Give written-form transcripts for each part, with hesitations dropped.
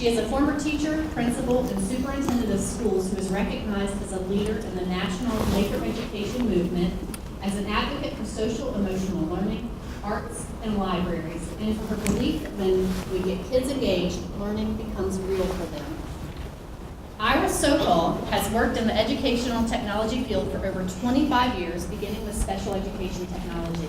She is a former teacher, principal, and superintendent of schools who is recognized as a leader in the national maker education movement, as an advocate for social emotional learning, arts, and libraries, and for her belief that when we get kids engaged, learning becomes real for them. Ira Socol has worked in the educational technology field for over 25 years, beginning with special education technology.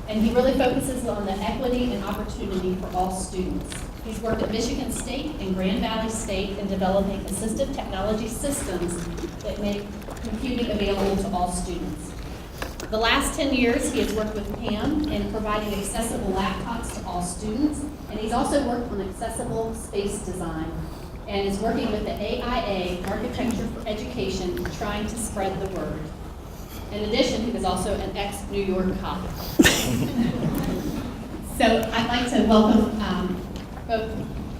And he really focuses on the equity and opportunity for all students. He's worked at Michigan State and Grand Valley State in developing assistive technology systems that make computing available to all students. The last 10 years, he has worked with Pam in providing accessible laptops to all students, and he's also worked on accessible space design, and is working with the AIA, Architecture for Education, trying to spread the word. In addition, he was also an ex-New York cop. So I'd like to welcome both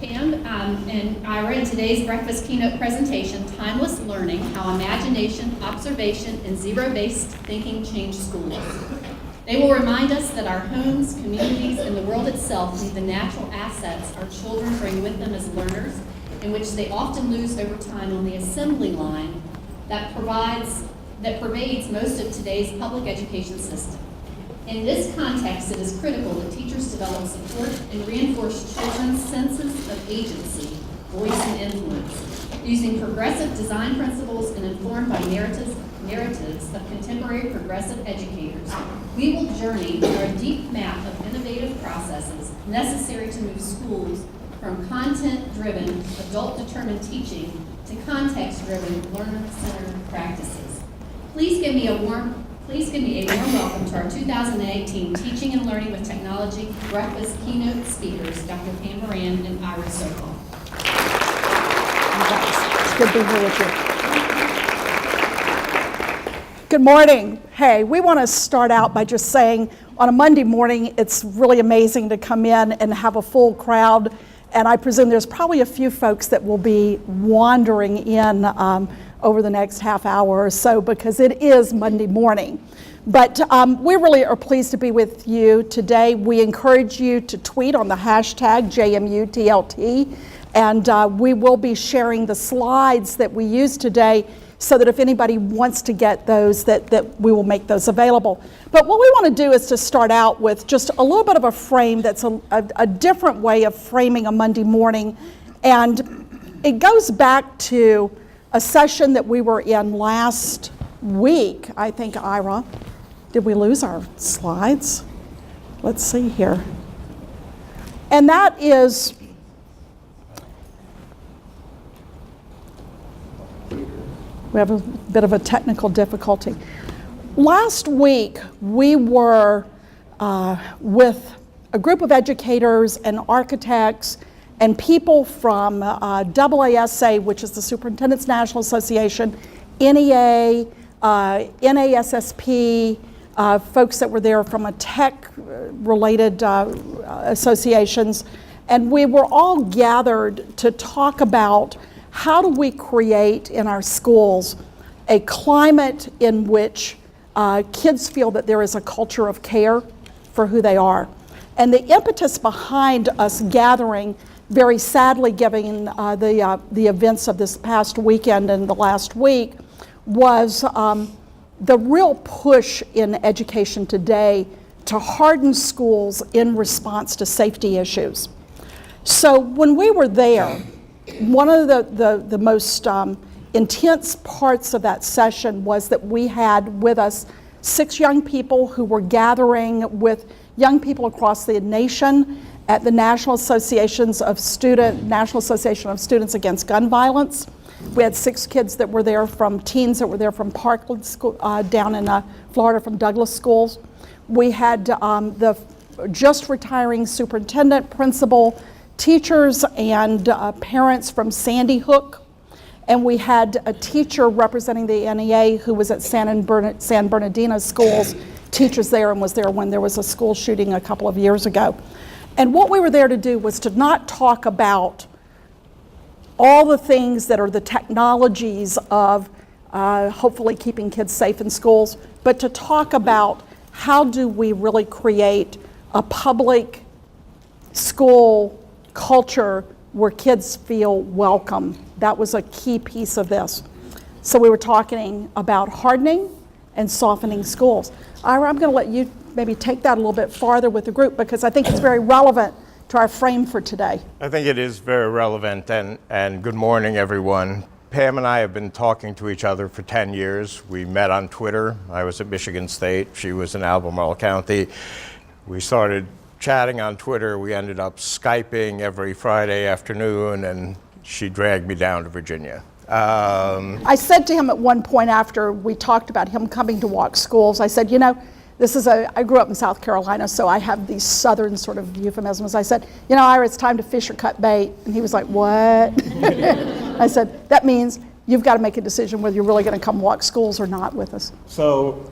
Pam and Ira in today's breakfast keynote presentation, Timeless Learning, How Imagination, Observation, and Zero-Based Thinking Change Schools. They will remind us that our homes, communities, and the world itself need the natural assets our children bring with them as learners, in which they often lose over time on the assembly line that pervades most of today's public education system. In this context, it is critical that teachers develop support and reinforce children's senses of agency, voice, and influence, using progressive design principles and informed by narratives of contemporary progressive educators. We will journey through a deep map of innovative processes necessary to move schools from content-driven, adult-determined teaching to context-driven, learner-centered practices. Please give me a warm welcome to our 2018 Teaching and Learning with Technology Breakfast Keynote speakers, Dr. Pam Moran and Ira Socol. It's good to be here with you. Good morning. Hey, we want to start out by just saying on a Monday morning, it's really amazing to come in and have a full crowd. And I presume there's probably a few folks that will be wandering in over the next half hour or so because it is Monday morning. But we really are pleased to be with you today. We encourage you to tweet on the hashtag JMUTLT, and we will be sharing the slides that we use today so that if anybody wants to get those, that we will make those available. But what we want to do is to start out with just a little bit of a frame that's a different way of framing a Monday morning. And it goes back to a session that we were in last week, I think, Ira. Did we lose our slides? Let's see here. And that is, we have a bit of a technical difficulty. Last week, we were with a group of educators and architects and people from AASA, which is the Superintendent's National Association, NEA, NASSP, folks that were there from a tech-related associations, and we were all gathered to talk about how do we create in our schools a climate in which kids feel that there is a culture of care for who they are. And the impetus behind us gathering, very sadly given the events of this past weekend and the last week, was the real push in education today to harden schools in response to safety issues. So when we were there, one of the most intense parts of that session was that we had with us 6 young people who were gathering with young people across the nation at the National Association of Students Against Gun Violence. We had 6 kids that were there teens that were there from Parkland School, down in Florida from Douglas Schools. We had the just retiring superintendent, principal, teachers, and parents from Sandy Hook. And we had a teacher representing the NEA who was at San Bernardino schools, teachers there, and was there when there was a school shooting a couple of years ago. And what we were there to do was to not talk about all the things that are the technologies of hopefully keeping kids safe in schools, but to talk about how do we really create a public school culture where kids feel welcome. That was a key piece of this. So we were talking about hardening and softening schools. Ira, I'm going to let you maybe take that a little bit farther with the group because I think it's very relevant to our frame for today. I think it is very relevant, and good morning, everyone. Pam and I have been talking to each other for 10 years. We met on Twitter. I was at Michigan State. She was in Albemarle County. We started chatting on Twitter. We ended up Skyping every Friday afternoon, and she dragged me down to Virginia. I said to him at one point after we talked about him coming to walk schools, I said, I grew up in South Carolina, so I have these southern sort of euphemisms. I said, Ira, it's time to fish or cut bait. And he was like, what? I said, that means you've got to make a decision whether you're really going to come walk schools or not with us. So,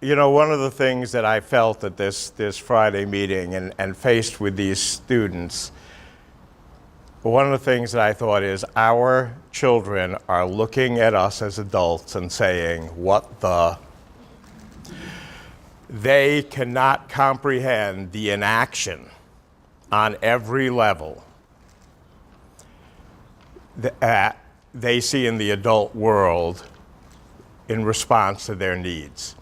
one of the things that I felt at this Friday meeting and faced with these students, one of the things that I thought is our children are looking at us as adults and saying, what the? They cannot comprehend the inaction on every level that they see in the adult world in response to their needs.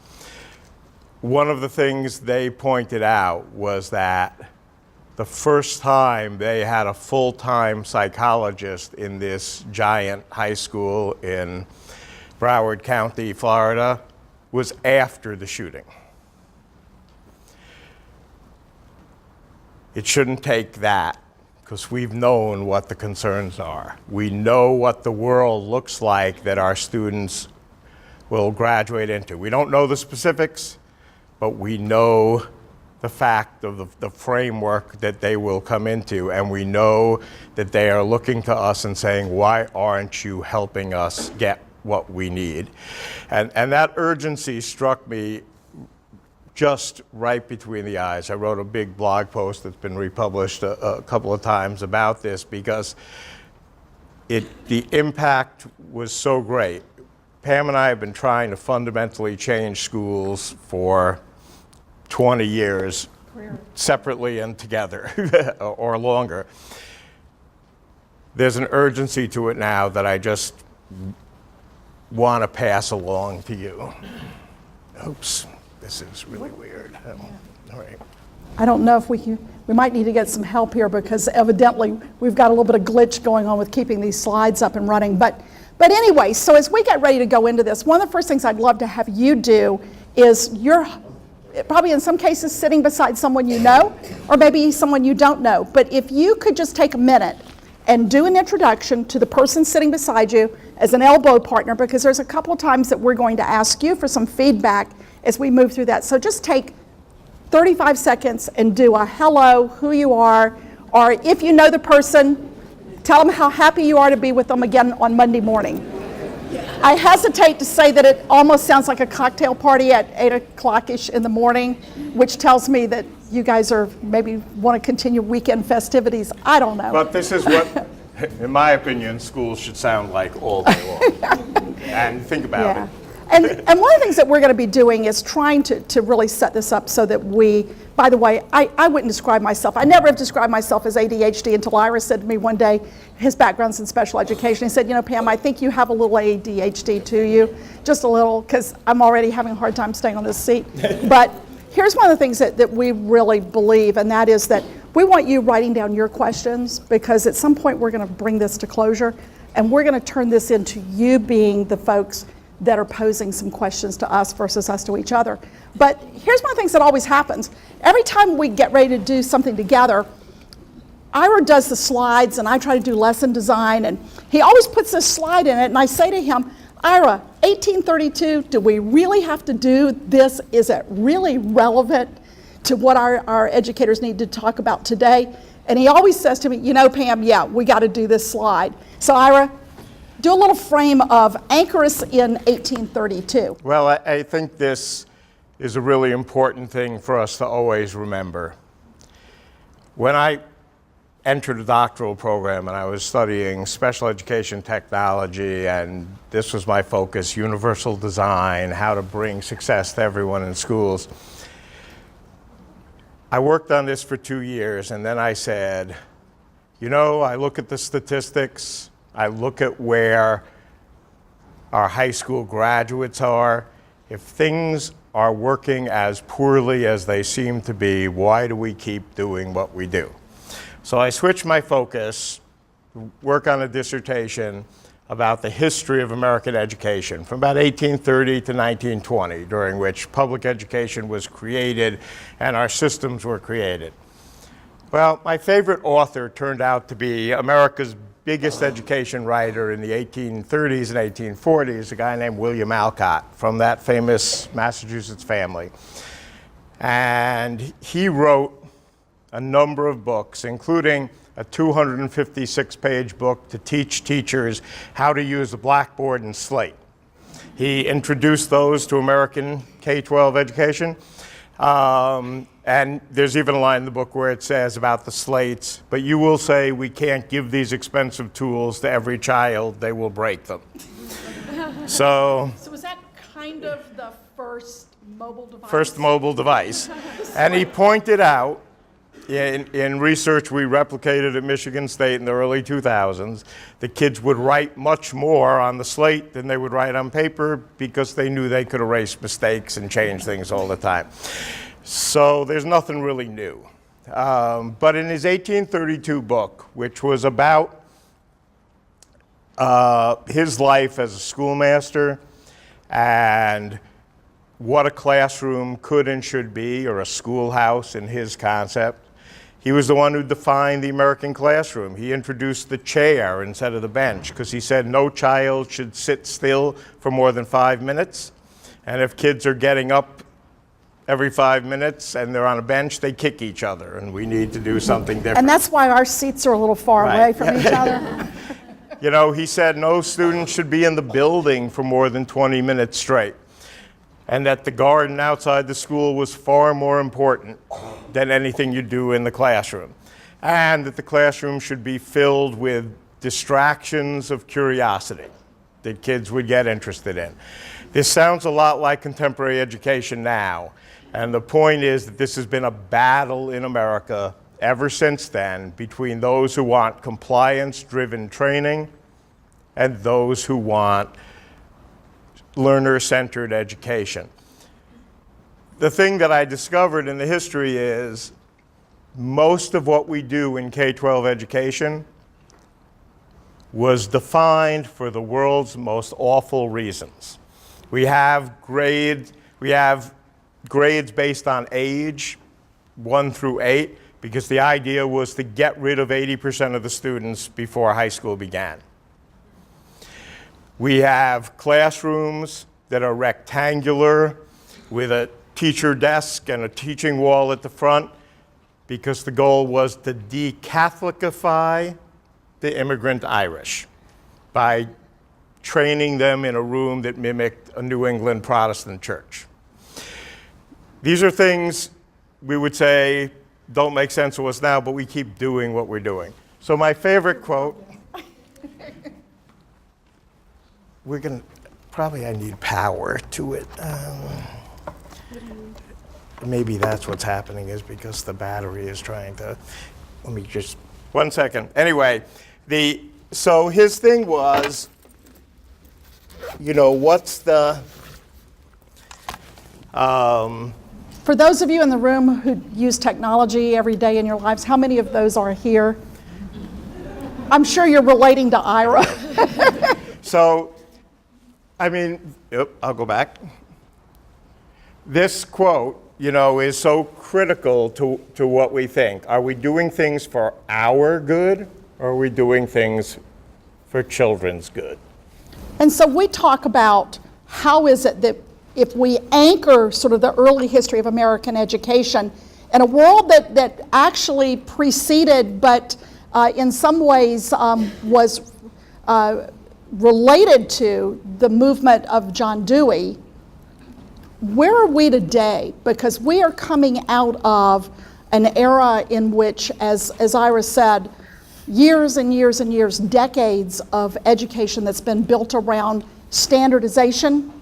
One of the things they pointed out was that the first time they had a full-time psychologist in this giant high school in Broward County, Florida, was after the shooting. It shouldn't take that, because we've known what the concerns are. We know what the world looks like that our students will graduate into. We don't know the specifics, but we know the fact of the framework that they will come into, and we know that they are looking to us and saying, why aren't you helping us get what we need? And that urgency struck me just right between the eyes. I wrote a big blog post that's been republished a couple of times about this because the impact was so great. Pam and I have been trying to fundamentally change schools for 20 years, separately and together, or longer. There's an urgency to it now that I just want to pass along to you. Oops. This is really weird. All right. I don't know if we might need to get some help here because evidently we've got a little bit of glitch going on with keeping these slides up and running. But anyway, so as we get ready to go into this, one of the first things I'd love to have you do is you're probably in some cases sitting beside someone you know, or maybe someone you don't know. But if you could just take a minute and do an introduction to the person sitting beside you as an elbow partner, because there's a couple of times that we're going to ask you for some feedback as we move through that. So just take 35 seconds and do a hello, who you are, or if you know the person, tell them how happy you are to be with them again on Monday morning. I hesitate to say that it almost sounds like a cocktail party at 8 o'clock-ish in the morning, which tells me that you guys are maybe want to continue weekend festivities. I don't know. But this is what, in my opinion, schools should sound like all day long. And think about it. And one of the things that we're going to be doing is trying to really set this up so that we, by the way, I wouldn't describe myself. I never have described myself as ADHD until Ira said to me one day, his background's in special education. He said, Pam, I think you have a little ADHD to you, just a little, because I'm already having a hard time staying on this seat. But here's one of the things that we really believe, and that is that we want you writing down your questions, because at some point we're going to bring this to closure, and we're going to turn this into you being the folks that are posing some questions to us versus us to each other. But here's one of the things that always happens. Every time we get ready to do something together, Ira does the slides and I try to do lesson design, and he always puts this slide in it, and I say to him, Ira, 1832, do we really have to do this? Is it really relevant to what our educators need to talk about today? And he always says to me, Pam, yeah, we got to do this slide. So Ira, do a little frame of anchor us in 1832. Well, I think this is a really important thing for us to always remember. When I entered a doctoral program and I was studying special education technology, and this was my focus, universal design, how to bring success to everyone in schools, I worked on this for 2 years, and then I said, I look at the statistics, I look at where our high school graduates are. If things are working as poorly as they seem to be, why do we keep doing what we do? So I switched my focus to work on a dissertation about the history of American education from about 1830 to 1920, during which public education was created and our systems were created. Well, my favorite author turned out to be America's biggest education writer in the 1830s and 1840s, a guy named William Alcott from that famous Massachusetts family. And he wrote a number of books, including a 256-page book to teach teachers how to use the blackboard and slate. He introduced those to American K-12 education. And there's even a line in the book where it says about the slates, but you will say we can't give these expensive tools to every child, they will break them. So was that kind of the first mobile device? First mobile device. And he pointed out, in research we replicated at Michigan State in the early 2000s, the kids would write much more on the slate than they would write on paper because they knew they could erase mistakes and change things all the time. So there's nothing really new. But in his 1832 book, which was about his life as a schoolmaster and what a classroom could and should be, or a schoolhouse in his concept, he was the one who defined the American classroom. He introduced the chair instead of the bench because he said no child should sit still for more than 5 minutes. And if kids are getting up every 5 minutes and they're on a bench, they kick each other, and we need to do something different. And that's why our seats are a little far away from each other. He said no student should be in the building for more than 20 minutes straight, and that the garden outside the school was far more important than anything you do in the classroom, and that the classroom should be filled with distractions of curiosity that kids would get interested in. This sounds a lot like contemporary education now. And the point is that this has been a battle in America ever since then between those who want compliance-driven training and those who want learner-centered education. The thing that I discovered in the history is most of what we do in K-12 education was defined for the world's most awful reasons. We have grades based on age, 1 through 8, because the idea was to get rid of 80% of the students before high school began. We have classrooms that are rectangular with a teacher desk and a teaching wall at the front because the goal was to de-Catholicify the immigrant Irish by training them in a room that mimicked a New England Protestant church. These are things we would say don't make sense to us now, but we keep doing what we're doing. So my favorite quote, I need power to it. Maybe that's what's happening, is because the battery is trying to, let me just, 1 second. Anyway, so his thing was, what's the, For those of you in the room who use technology every day in your lives, how many of those are here? I'm sure you're relating to Ira. So, I'll go back. This quote, is so critical to what we think. Are we doing things for our good, or are we doing things for children's good? And so we talk about how is it that if we anchor sort of the early history of American education in a world that actually preceded, but in some ways was related to the movement of John Dewey, where are we today? Because we are coming out of an era in which, as Ira said, years and years and years, decades of education that's been built around standardization,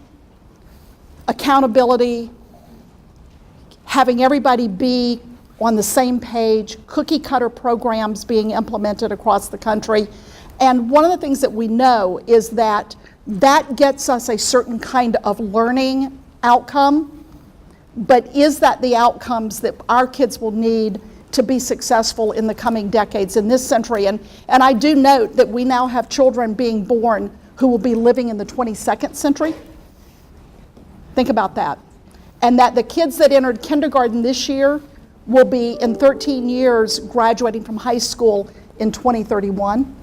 accountability, having everybody be on the same page, cookie cutter programs being implemented across the country. And one of the things that we know is that that gets us a certain kind of learning outcome, but is that the outcomes that our kids will need to be successful in the coming decades in this century? And I do note that we now have children being born who will be living in the 22nd century. Think about that. And that the kids that entered kindergarten this year will be in 13 years graduating from high school in 2031.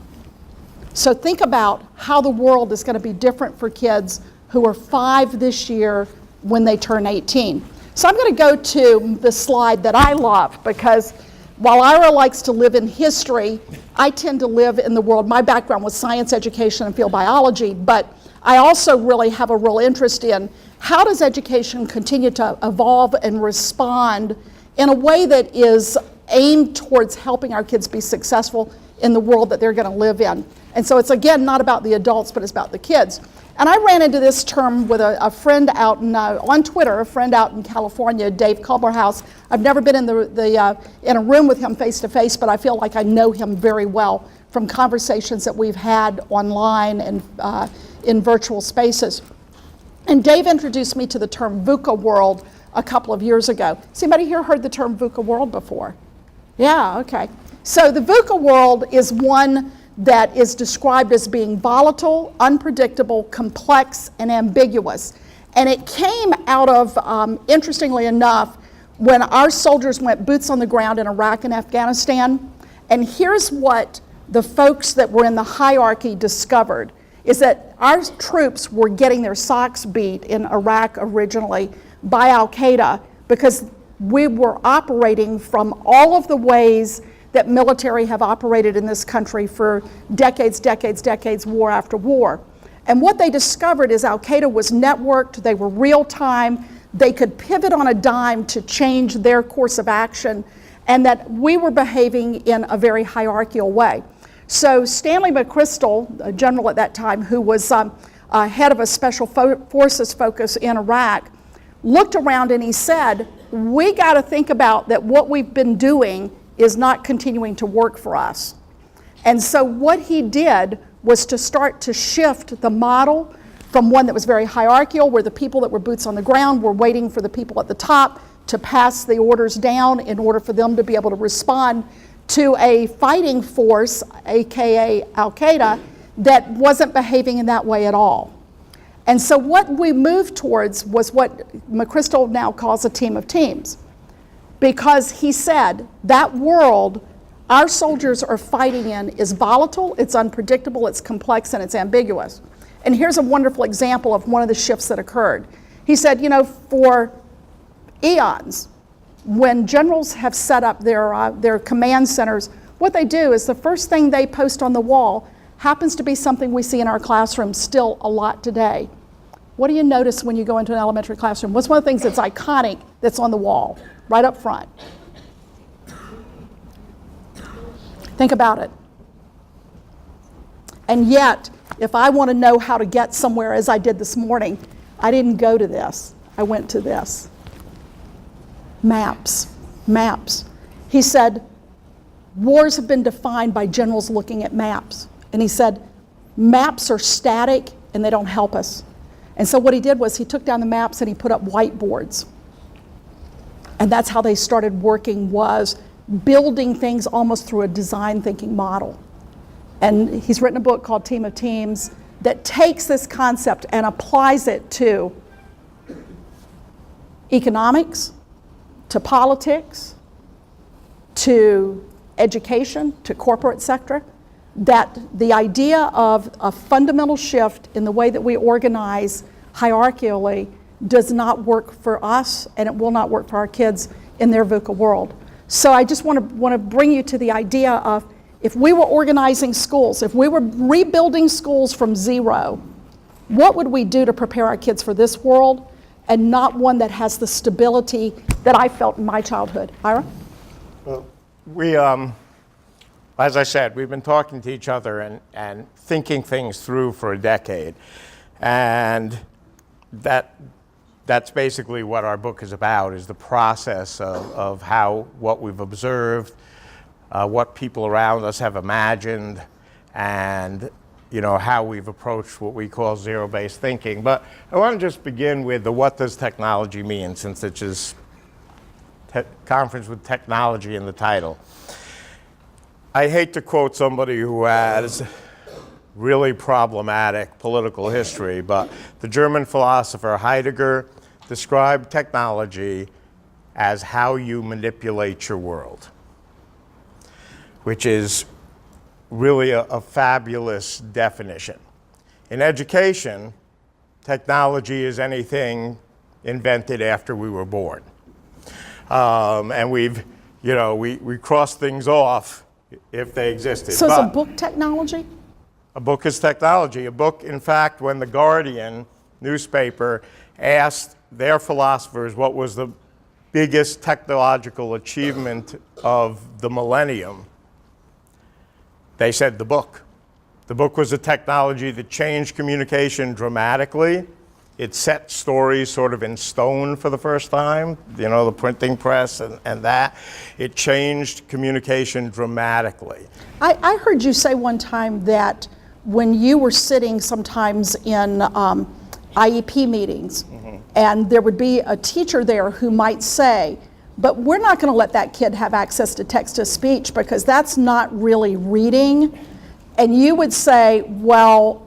So think about how the world is going to be different for kids who are 5 this year when they turn 18. So I'm going to go to the slide that I love, because while Ira likes to live in history, I tend to live in the world. My background was science education and field biology, but I also really have a real interest in how does education continue to evolve and respond in a way that is aimed towards helping our kids be successful in the world that they're going to live in. And so it's, again, not about the adults, but it's about the kids. And I ran into this term with a friend out on Twitter, a friend out in California, Dave Culberhouse. I've never been in in a room with him face to face, but I feel like I know him very well from conversations that we've had online and in virtual spaces. And Dave introduced me to the term VUCA world a couple of years ago. Has anybody here heard the term VUCA world before? Yeah, okay. So the VUCA world is one that is described as being volatile, unpredictable, complex, and ambiguous. And it came out of, interestingly enough, when our soldiers went boots on the ground in Iraq and Afghanistan. And here's what the folks that were in the hierarchy discovered, is that our troops were getting their socks beat in Iraq originally by Al-Qaeda, because we were operating from all of the ways that military have operated in this country for decades, war after war. And what they discovered is Al-Qaeda was networked, they were real time, they could pivot on a dime to change their course of action, and that we were behaving in a very hierarchical way. So Stanley McChrystal, a general at that time who was head of a special forces focus in Iraq, looked around and he said, we got to think about that what we've been doing is not continuing to work for us. And so what he did was to start to shift the model from one that was very hierarchical, where the people that were boots on the ground were waiting for the people at the top to pass the orders down in order for them to be able to respond, to a fighting force, aka Al-Qaeda, that wasn't behaving in that way at all. And so what we moved towards was what McChrystal now calls a team of teams. Because he said that world our soldiers are fighting in is volatile, it's unpredictable, it's complex, and it's ambiguous. And here's a wonderful example of one of the shifts that occurred. He said, for eons, when generals have set up their command centers, what they do is the first thing they post on the wall happens to be something we see in our classrooms still a lot today. What do you notice when you go into an elementary classroom? What's one of the things that's iconic that's on the wall, right up front? Think about it. And yet, if I want to know how to get somewhere, as I did this morning, I didn't go to this. I went to this. Maps. He said, wars have been defined by generals looking at maps. And he said, maps are static and they don't help us. And so what he did was he took down the maps and he put up whiteboards. And that's how they started working, was building things almost through a design thinking model. And he's written a book called Team of Teams that takes this concept and applies it to economics, to politics, to education, to corporate sector, that the idea of a fundamental shift in the way that we organize hierarchically does not work for us, and it will not work for our kids in their VUCA world. So I just want to bring you to the idea of, if we were organizing schools, if we were rebuilding schools from zero, what would we do to prepare our kids for this world, and not one that has the stability that I felt in my childhood? Ira? Well, we, as I said, we've been talking to each other and thinking things through for a decade. And that that's basically what our book is about, is the process of how what we've observed, what people around us have imagined, and how we've approached what we call zero-based thinking. But I want to just begin with the what does technology mean, since it's just conference with technology in the title. I hate to quote somebody who has really problematic political history, but the German philosopher Heidegger described technology as how you manipulate your world, which is really a fabulous definition. In education, technology is anything invented after we were born. And we cross things off if they existed. So is a book technology? A book is technology. A book, in fact, when the Guardian newspaper asked their philosophers what was the biggest technological achievement of the millennium, they said the book. The book was a technology that changed communication dramatically. It set stories sort of in stone for the first time, the printing press and that. It changed communication dramatically. I heard you say one time that when you were sitting sometimes in IEP meetings, and there would be a teacher there who might say, but we're not going to let that kid have access to text-to-speech because that's not really reading. And you would say, well,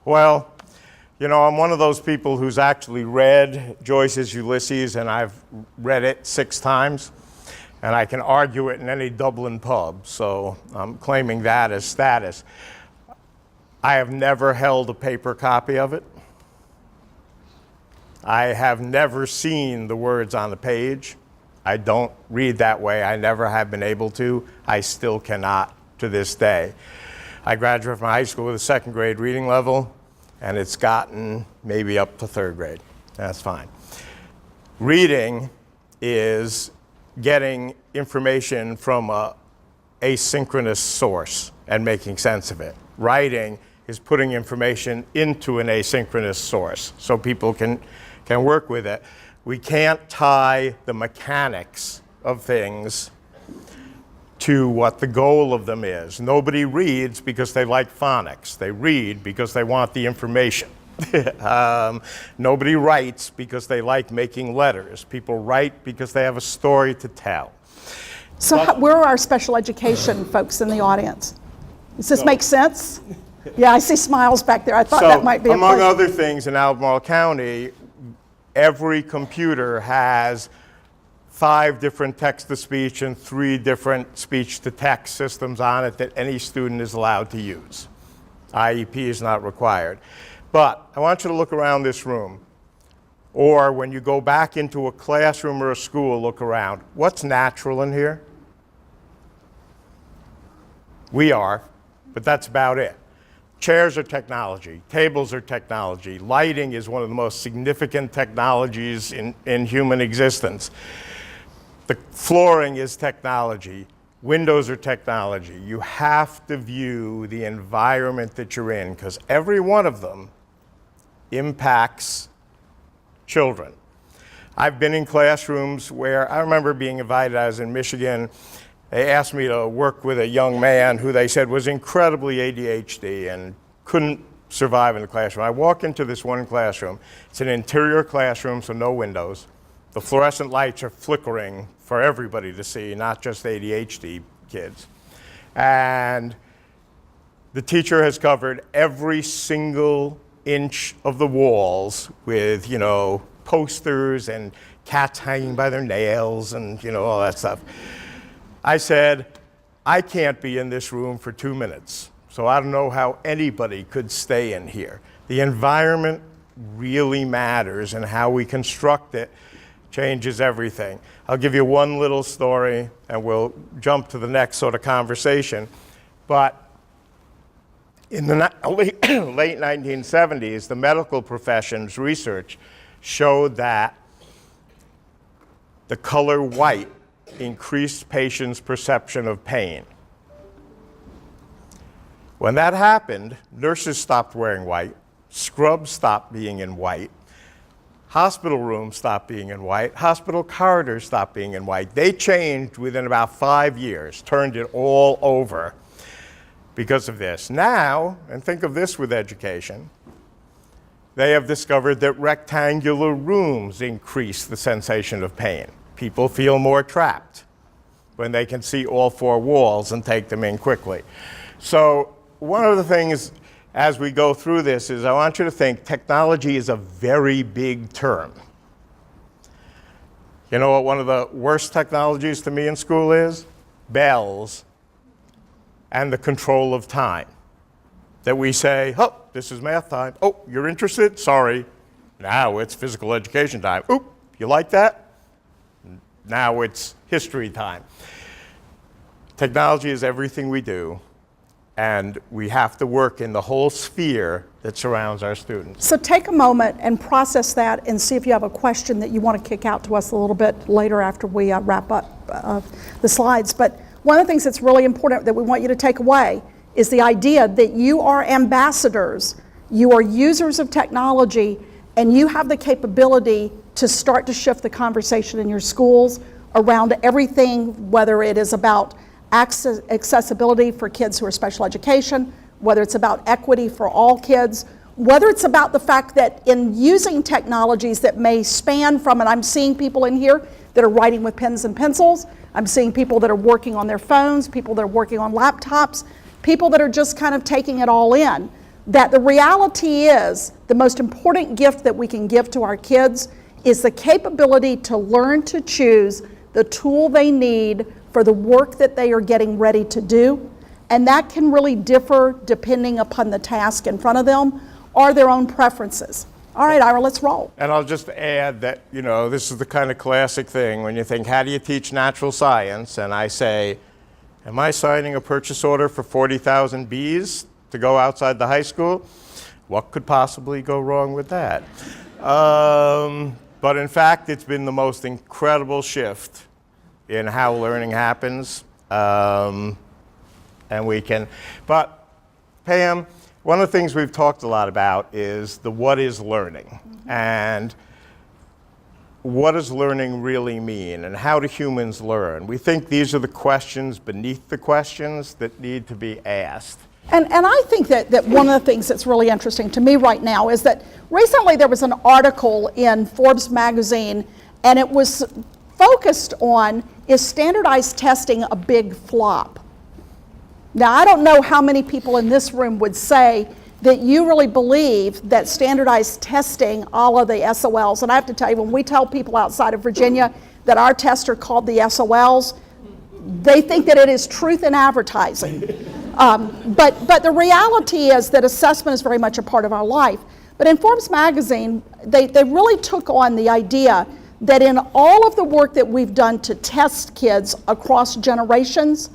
I'm one of those people who's actually read Joyce's Ulysses, and I've read it 6 times, and I can argue it in any Dublin pub, so I'm claiming that as status. I have never held a paper copy of it. I have never seen the words on the page. I don't read that way. I never have been able to. I still cannot to this day. I graduated from high school with a 2nd grade reading level, and it's gotten maybe up to 3rd grade. That's fine. Reading is getting information from a asynchronous source and making sense of it. Writing is putting information into an asynchronous source so people can work with it. We can't tie the mechanics of things to what the goal of them is. Nobody reads because they like phonics. They read because they want the information. Nobody writes because they like making letters. People write because they have a story to tell. So where are our special education folks in the audience? Does this make sense? Yeah, I see smiles back there. I thought that might be a among question. other things, in Albemarle County, every computer has 5 different text-to-speech and 3 different speech-to-text systems on it that any student is allowed to use. IEP is not required. But I want you to look around this room, or when you go back into a classroom or a school, look around. What's natural in here? We are, but that's about it. Chairs are technology, tables are technology, lighting is one of the most significant technologies in human existence. The flooring is technology, windows are technology. You have to view the environment that you're in, because every one of them impacts children. I've been in classrooms where, I remember being invited, I was in Michigan, they asked me to work with a young man who they said was incredibly ADHD and couldn't survive in the classroom. I walk into this one classroom. It's an interior classroom, so no windows. The fluorescent lights are flickering for everybody to see, not just ADHD kids. And the teacher has covered every single inch of the walls with, posters and cats hanging by their nails and, all that stuff. I said, I can't be in this room for 2 minutes, so I don't know how anybody could stay in here. The environment really matters, and how we construct it changes everything. I'll give you one little story, and we'll jump to the next sort of conversation. But in the late 1970s, the medical profession's research showed that the color white increased patients' perception of pain. When that happened, nurses stopped wearing white, scrubs stopped being in white, Hospital rooms stopped being in white. Hospital corridors stopped being in white. They changed within about 5 years, turned it all over because of this. Now, and think of this with education, they have discovered that rectangular rooms increase the sensation of pain. People feel more trapped when they can see all 4 walls and take them in quickly. So one of the things as we go through this is I want you to think technology is a very big term. You know what one of the worst technologies to me in school is? Bells and the control of time. That we say, oh, this is math time. Oh, you're interested? Sorry. Now it's physical education time. Oop, you like that? Now it's history time. Technology is everything we do. And we have to work in the whole sphere that surrounds our students. So take a moment and process that and see if you have a question that you want to kick out to us a little bit later after we wrap up the slides. But one of the things that's really important that we want you to take away is the idea that you are ambassadors, you are users of technology, and you have the capability to start to shift the conversation in your schools around everything, whether it is about accessibility for kids who are special education, whether it's about equity for all kids, whether it's about the fact that in using technologies that may span from, and I'm seeing people in here that are writing with pens and pencils, I'm seeing people that are working on their phones, people that are working on laptops, people that are just kind of taking it all in, that the reality is the most important gift that we can give to our kids is the capability to learn to choose the tool they need for the work that they are getting ready to do. And that can really differ depending upon the task in front of them or their own preferences. All right, Ira, let's roll. And I'll just add that, you know, this is the kind of classic thing when you think, how do you teach natural science? And I say, am I signing a purchase order for 40,000 bees to go outside the high school? What could possibly go wrong with that? But in fact, it's been the most incredible shift in how learning happens, and we can, but Pam, one of the things we've talked a lot about is the what is learning, and what does learning really mean, and how do humans learn? We think these are the questions beneath the questions that need to be asked. And I think that one of the things that's really interesting to me right now is that recently there was an article in Forbes magazine, and it was focused on, is standardized testing a big flop? Now, I don't know how many people in this room would say that you really believe that standardized testing, all of the SOLs, and I have to tell you, when we tell people outside of Virginia that our tests are called the SOLs, they think that it is truth in advertising. But the reality is that assessment is very much a part of our life. But in Forbes magazine, they really took on the idea that in all of the work that we've done to test kids across generations,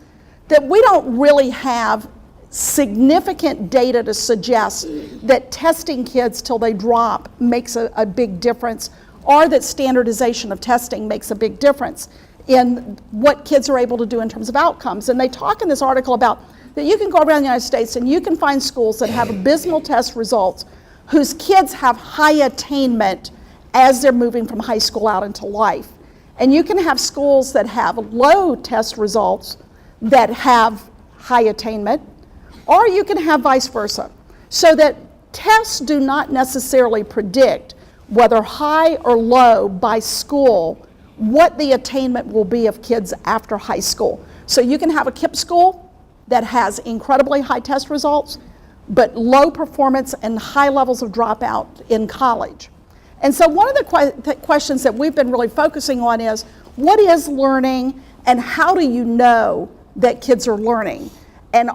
that we don't really have significant data to suggest that testing kids till they drop makes a big difference, or that standardization of testing makes a big difference in what kids are able to do in terms of outcomes. And they talk in this article about that you can go around the United States and you can find schools that have abysmal test results whose kids have high attainment as they're moving from high school out into life. And you can have schools that have low test results that have high attainment, or you can have vice versa. So that tests do not necessarily predict whether high or low by school what the attainment will be of kids after high school. So you can have a KIPP school that has incredibly high test results, but low performance and high levels of dropout in college. And so one of the questions that we've been really focusing on is, what is learning and how do you know that kids are learning? And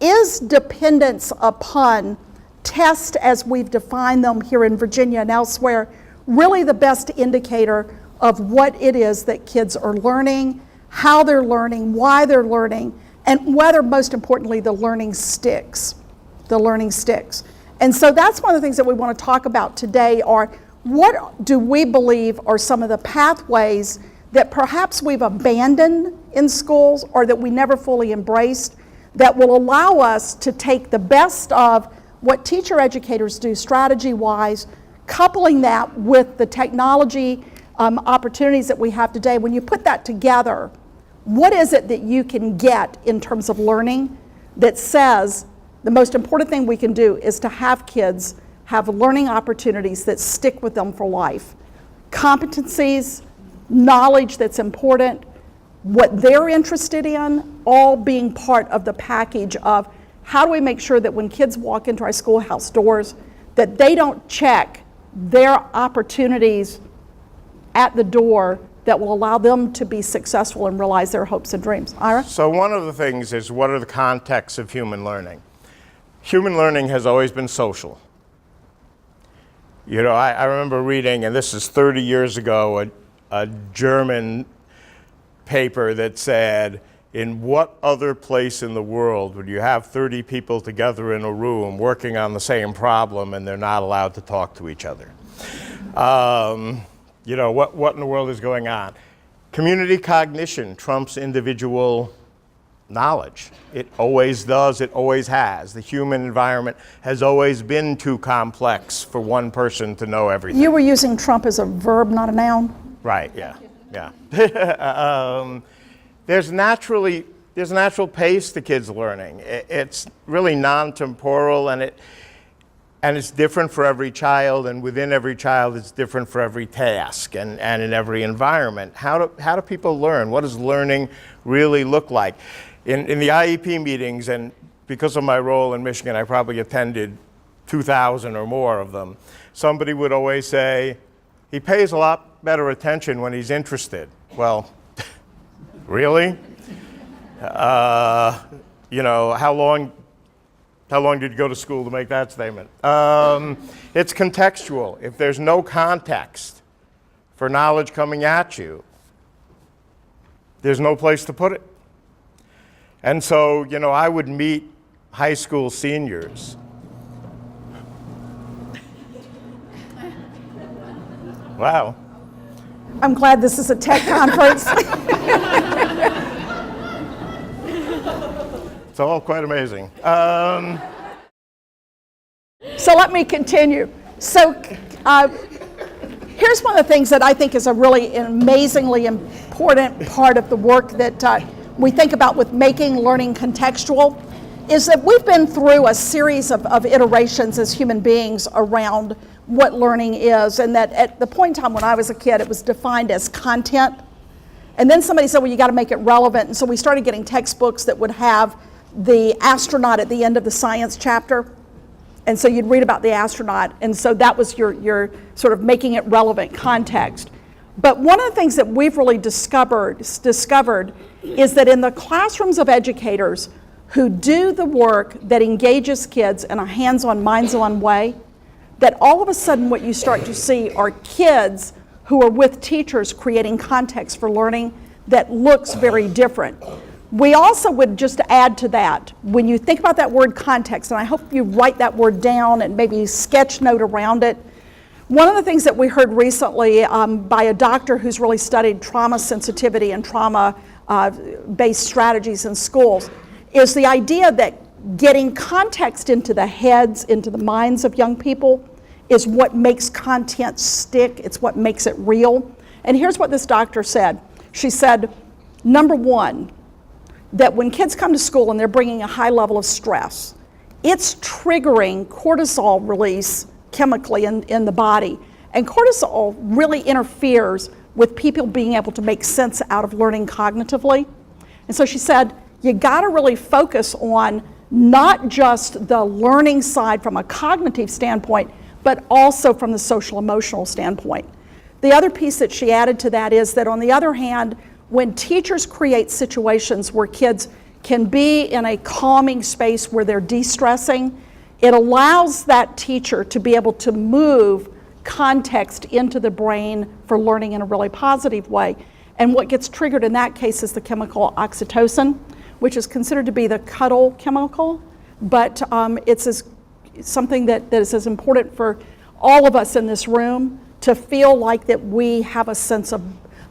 is dependence upon tests as we've defined them here in Virginia and elsewhere really the best indicator of what it is that kids are learning, how they're learning, why they're learning, and whether, most importantly, the learning sticks. The learning sticks. And so that's one of the things that we want to talk about today are, what do we believe are some of the pathways that perhaps we've abandoned in schools or that we never fully embraced that will allow us to take the best of what teacher educators do strategy-wise, coupling that with the technology opportunities that we have today, when you put that together, what is it that you can get in terms of learning that says the most important thing we can do is to have kids have learning opportunities that stick with them for life? Competencies, knowledge that's important, what they're interested in, all being part of the package of how do we make sure that when kids walk into our schoolhouse doors that they don't check their opportunities at the door that will allow them to be successful and realize their hopes and dreams. Ira? So one of the things is, what are the contexts of human learning? Human learning has always been social. You know, I remember reading, and this is 30 years ago, a German paper that said, in what other place in the world would you have 30 people together in a room working on the same problem and they're not allowed to talk to each other? You know, what in the world is going on? Community cognition trumps individual knowledge. It always does, it always has. The human environment has always been too complex for one person to know everything. You were using Trump as a verb, not a noun? Right, yeah. There's a natural pace to kids learning. It's really non-temporal, and it's different for every child, and within every child it's different for every task and in every environment. How do people learn? What does learning really look like? In the IEP meetings, and because of my role in Michigan, I probably attended 2,000 or more of them, somebody would always say, he pays a lot better attention when he's interested. Well, really? You know, how long did you go to school to make that statement? It's contextual. If there's no context for knowledge coming at you, there's no place to put it. And so, you know, I would meet high school seniors. Wow. I'm glad this is a tech conference. It's all quite amazing. So let me continue. So here's one of the things that I think is a really amazingly important part of the work that we think about with making learning contextual, is that we've been through a series of iterations as human beings around what learning is, and that at the point in time when I was a kid, it was defined as content. And then somebody said, well, you got to make it relevant. And so we started getting textbooks that would have the astronaut at the end of the science chapter. And so you'd read about the astronaut. And so that was your sort of making it relevant context. But one of the things that we've really discovered is that in the classrooms of educators who do the work that engages kids in a hands-on, minds-on way, that all of a sudden what you start to see are kids who are with teachers creating context for learning that looks very different. We also would just add to that, when you think about that word context, and I hope you write that word down and maybe sketch note around it. One of the things that we heard recently by a doctor who's really studied trauma sensitivity and trauma-based strategies in schools is the idea that getting context into the heads, into the minds of young people is what makes content stick. It's what makes it real. And here's what this doctor said. She said, number one, that when kids come to school and they're bringing a high level of stress, it's triggering cortisol release chemically in the body. And cortisol really interferes with people being able to make sense out of learning cognitively. And so she said, you gotta really focus on not just the learning side from a cognitive standpoint, but also from the social emotional standpoint. The other piece that she added to that is that on the other hand, when teachers create situations where kids can be in a calming space where they're de-stressing, it allows that teacher to be able to move context into the brain for learning in a really positive way. And what gets triggered in that case is the chemical oxytocin, which is considered to be the cuddle chemical, but it's something that is as important for all of us in this room to feel like that we have a sense of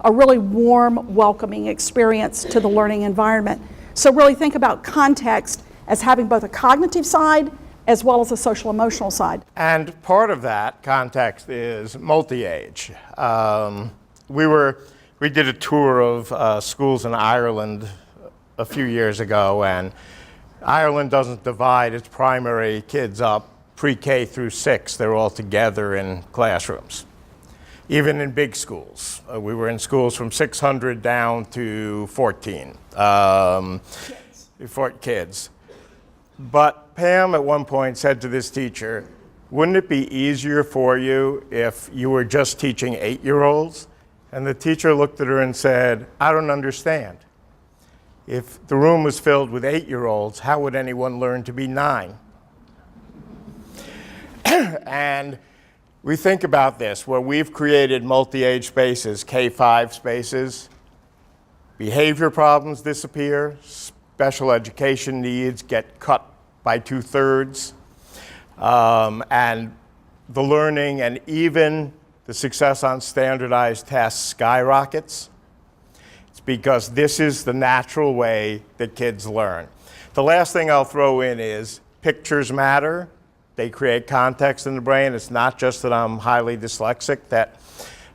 a really warm, welcoming experience to the learning environment. So really think about context as having both a cognitive side as well as the social emotional side. And part of that context is multi-age. We did a tour of schools in Ireland a few years ago, and Ireland doesn't divide its primary kids up pre-K through 6. They're all together in classrooms, even in big schools. We were in schools from 600 down to 14 kids. But Pam at one point said to this teacher, wouldn't it be easier for you if you were just teaching 8-year-olds? And the teacher looked at her and said, I don't understand. If the room was filled with 8-year-olds, how would anyone learn to be 9? And we think about this, where we've created multi-age spaces, K-5 spaces, behavior problems disappear, special education needs get cut by 2/3, and the learning and even the success on standardized tests skyrockets. It's because this is the natural way that kids learn. The last thing I'll throw in is pictures matter. They create context in the brain. It's not just that I'm highly dyslexic that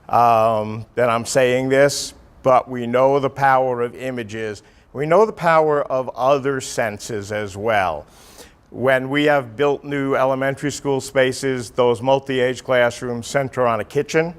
I'm saying this, but we know the power of images. We know the power of other senses as well. When we have built new elementary school spaces, those multi-age classrooms center on a kitchen,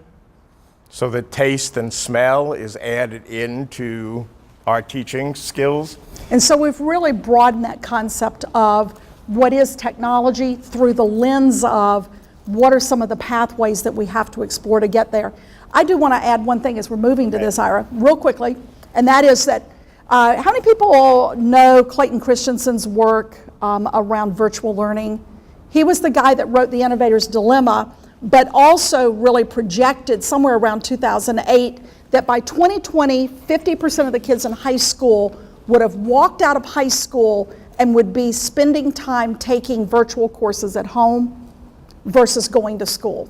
so that taste and smell is added into our teaching skills. And so we've really broadened that concept of what is technology through the lens of what are some of the pathways that we have to explore to get there. I do want to add one thing as we're moving to this, Ira, real quickly, and that is that how many people know Clayton Christensen's work around virtual learning? He was the guy that wrote The Innovator's Dilemma, but also really projected somewhere around 2008 that by 2020, 50% of the kids in high school would have walked out of high school and would be spending time taking virtual courses at home versus going to school.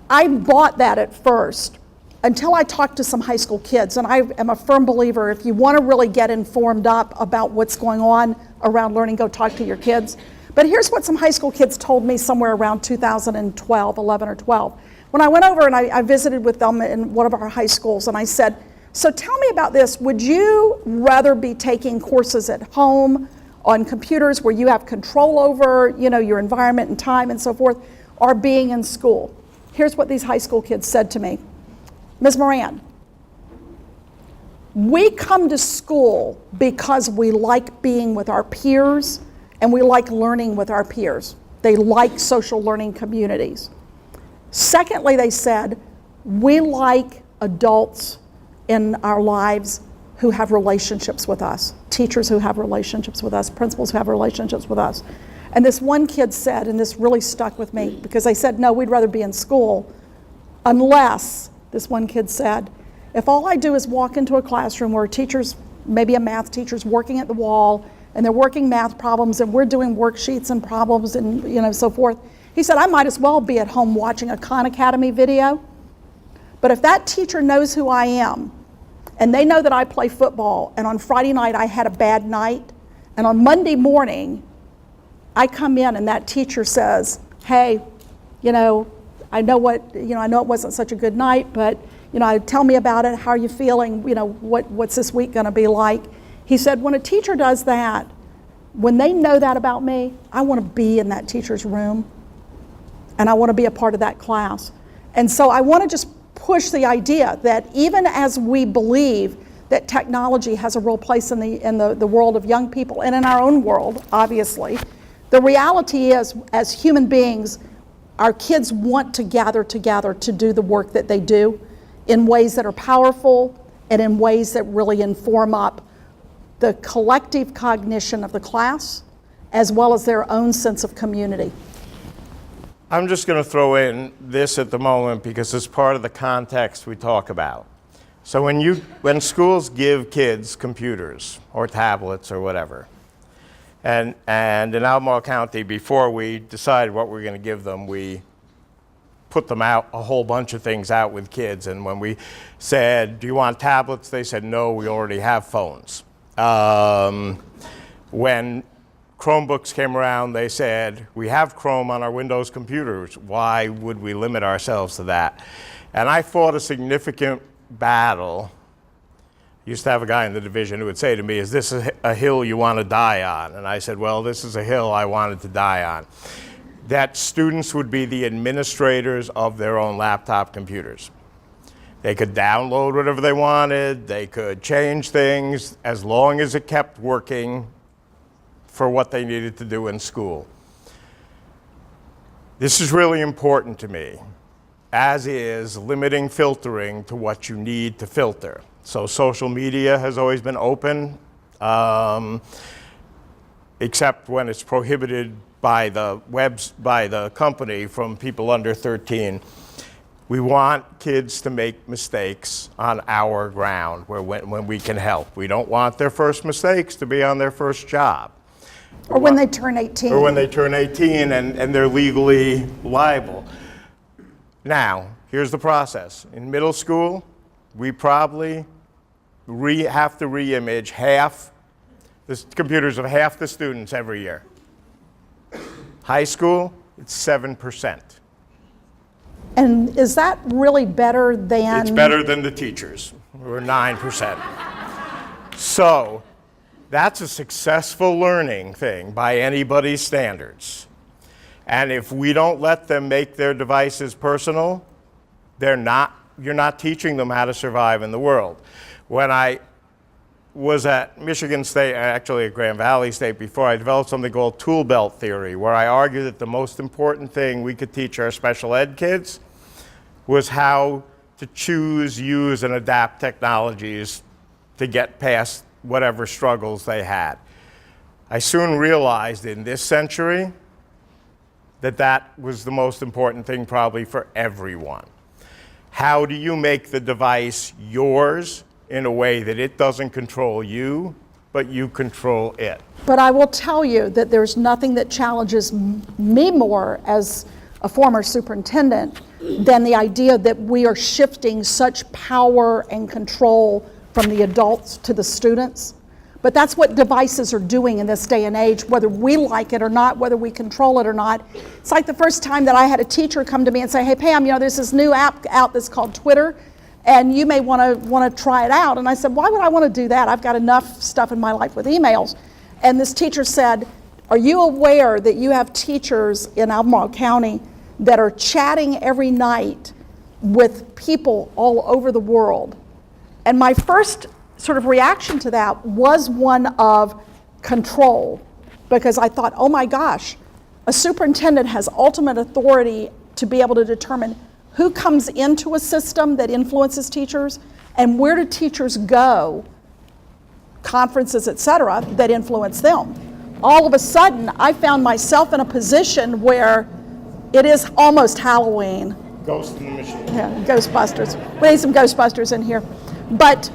I bought that at first until I talked to some high school kids, and I am a firm believer if you want to really get informed up about what's going on around learning, go talk to your kids. But here's what some high school kids told me somewhere around 2012, 11 or 12. When I went over and I visited with them in one of our high schools, and I said, so tell me about this. Would you rather be taking courses at home on computers where you have control over, your environment and time and so forth, or being in school? Here's what these high school kids said to me. Ms. Moran, we come to school because we like being with our peers and we like learning with our peers. They like social learning communities. Secondly, they said, we like adults in our lives who have relationships with us, teachers who have relationships with us, principals who have relationships with us. And this one kid said, and this really stuck with me, because they said, no, we'd rather be in school unless, this one kid said, if all I do is walk into a classroom where teachers, maybe a math teacher's working at the wall, and they're working math problems, and we're doing worksheets and problems and so forth. He said, I might as well be at home watching a Khan Academy video. But if that teacher knows who I am, and they know that I play football, and on Friday night I had a bad night, and on Monday morning I come in and that teacher says, hey, I know it wasn't such a good night, but tell me about it. How are you feeling? What's this week going to be like? He said, when a teacher does that, when they know that about me, I want to be in that teacher's room, and I want to be a part of that class. And so I want to just push the idea that even as we believe that technology has a real place in the world of young people and in our own world, obviously, the reality is, as human beings, our kids want to gather together to do the work that they do in ways that are powerful and in ways that really inform up the collective cognition of the class as well as their own sense of community. I'm just going to throw in this at the moment because it's part of the context we talk about. So when schools give kids computers or tablets or whatever, and in Albemarle County, before we decided what we were going to give them, we put them out, a whole bunch of things out with kids. And when we said, do you want tablets? They said, no, we already have phones. When Chromebooks came around, they said, we have Chrome on our Windows computers. Why would we limit ourselves to that? And I fought a significant battle. I used to have a guy in the division who would say to me, is this a hill you want to die on? And I said, well, this is a hill I wanted to die on. That students would be the administrators of their own laptop computers. They could download whatever they wanted, they could change things as long as it kept working for what they needed to do in school. This is really important to me, as is limiting filtering to what you need to filter. So social media has always been open, except when it's prohibited by the company from people under 13. We want kids to make mistakes on our ground when we can help. We don't want their first mistakes to be on their first job. Or when they turn 18. Or when they turn 18 and they're legally liable. Now, here's the process. In middle school, we probably have to re-image half the computers of half the students every year. High school, it's 7%. And is that really better than? It's better than the teachers, who are 9%. So that's a successful learning thing by anybody's standards. And if we don't let them make their devices personal, you're not teaching them how to survive in the world. When I was at Michigan State, actually at Grand Valley State before, I developed something called tool belt theory, where I argued that the most important thing we could teach our special ed kids was how to choose, use, and adapt technologies to get past whatever struggles they had. I soon realized in this century that that was the most important thing probably for everyone. How do you make the device yours in a way that it doesn't control you, but you control it? But I will tell you that there's nothing that challenges me more as a former superintendent than the idea that we are shifting such power and control from the adults to the students. But that's what devices are doing in this day and age, whether we like it or not, whether we control it or not. It's like the first time that I had a teacher come to me and say, hey Pam, there's this new app out that's called Twitter, and you may want to try it out. And I said, why would I want to do that? I've got enough stuff in my life with emails. And this teacher said, are you aware that you have teachers in Albemarle County that are chatting every night with people all over the world? And my first sort of reaction to that was one of control, because I thought, oh my gosh, a superintendent has ultimate authority to be able to determine who comes into a system that influences teachers and where do teachers go, conferences, et cetera, that influence them. All of a sudden, I found myself in a position where it is almost Halloween. Ghost in the machine. Yeah, Ghostbusters. We need some Ghostbusters in here. But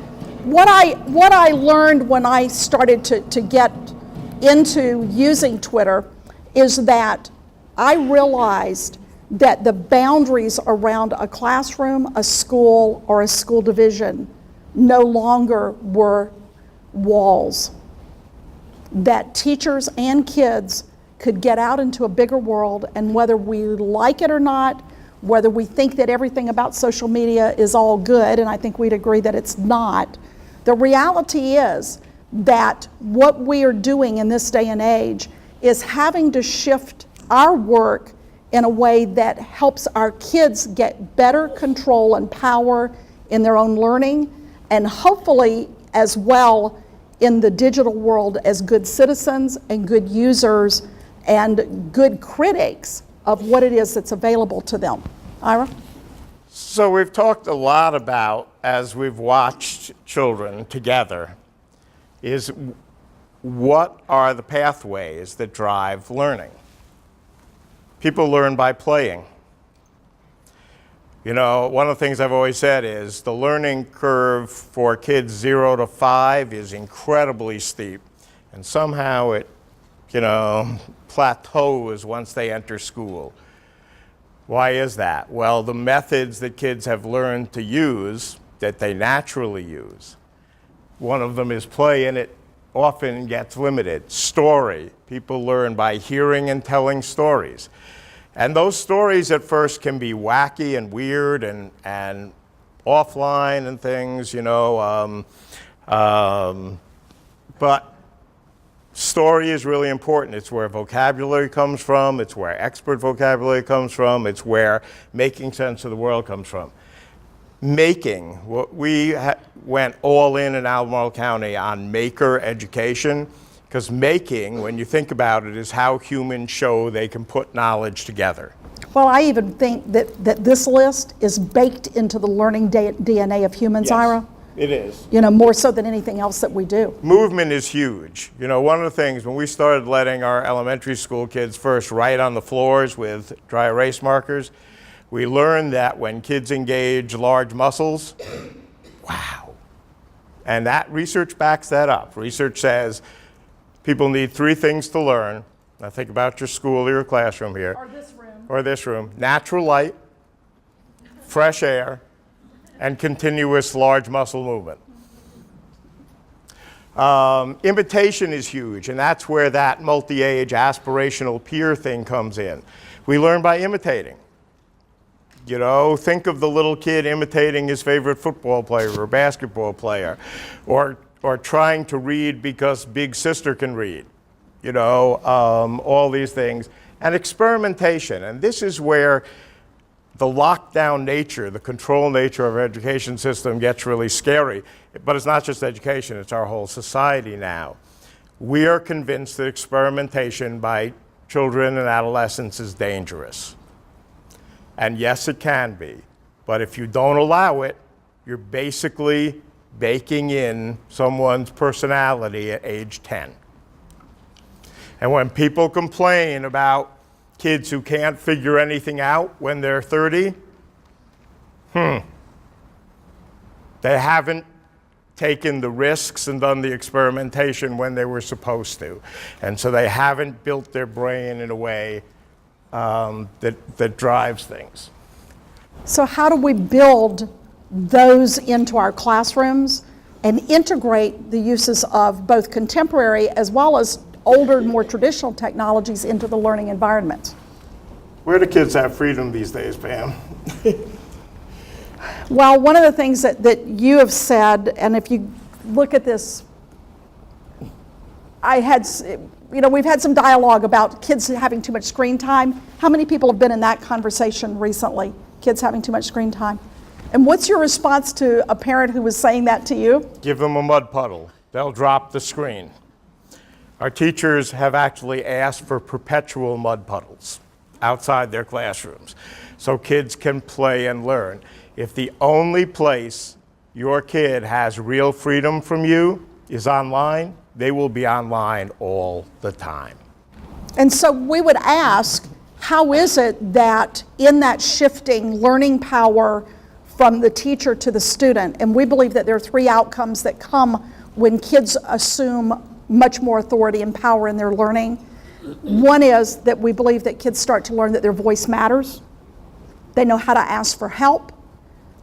what I learned when I started to get into using Twitter is that I realized that the boundaries around a classroom, a school, or a school division no longer were walls. That teachers and kids could get out into a bigger world, and whether we like it or not, whether we think that everything about social media is all good, and I think we'd agree that it's not, the reality is that what we are doing in this day and age is having to shift our work in a way that helps our kids get better control and power in their own learning, and hopefully as well in the digital world as good citizens and good users and good critics of what it is that's available to them. Ira? So we've talked a lot about, as we've watched children together, is what are the pathways that drive learning? People learn by playing. One of the things I've always said is the learning curve for kids 0 to 5 is incredibly steep, and somehow it, plateaus once they enter school. Why is that? Well, the methods that kids have learned to use, that they naturally use, one of them is play, and it often gets limited. Story. People learn by hearing and telling stories. And those stories at first can be wacky and weird and offline and things, but story is really important. It's where vocabulary comes from. It's where expert vocabulary comes from. It's where making sense of the world comes from. Making. We went all in Albemarle County on maker education, because making, when you think about it, is how humans show they can put knowledge together. Well, I even think that this list is baked into the learning DNA of humans, Yes, Ira. it is. More so than anything else that we do. Movement is huge. One of the things, when we started letting our elementary school kids first write on the floors with dry erase markers, we learned that when kids engage large muscles, wow. And that research backs that up. Research says people need 3 things to learn. Now think about your school or your classroom here. Or this room. Natural light, fresh air, and continuous large muscle movement. Imitation is huge, and that's where that multi-age aspirational peer thing comes in. We learn by imitating. Think of the little kid imitating his favorite football player or basketball player, or trying to read because big sister can read. All these things. And experimentation, and this is where the lockdown nature, the control nature of our education system gets really scary. But it's not just education, it's our whole society now. We are convinced that experimentation by children and adolescents is dangerous. And yes, it can be. But if you don't allow it, you're basically baking in someone's personality at age 10. And when people complain about kids who can't figure anything out when they're 30, they haven't taken the risks and done the experimentation when they were supposed to. And so they haven't built their brain in a way that drives things. So how do we build those into our classrooms and integrate the uses of both contemporary as well as older, more traditional technologies into the learning environment? Where do kids have freedom these days, Pam? Well, one of the things that you have said, and if you look at this, we've had some dialogue about kids having too much screen time. How many people have been in that conversation recently? Kids having too much screen time. And what's your response to a parent who was saying that to you? Give them a mud puddle. They'll drop the screen. Our teachers have actually asked for perpetual mud puddles outside their classrooms so kids can play and learn. If the only place your kid has real freedom from you is online, they will be online all the time. And so we would ask, how is it that in that shifting learning power from the teacher to the student, and we believe that there are 3 outcomes that come when kids assume much more authority and power in their learning. One is that we believe that kids start to learn that their voice matters. They know how to ask for help.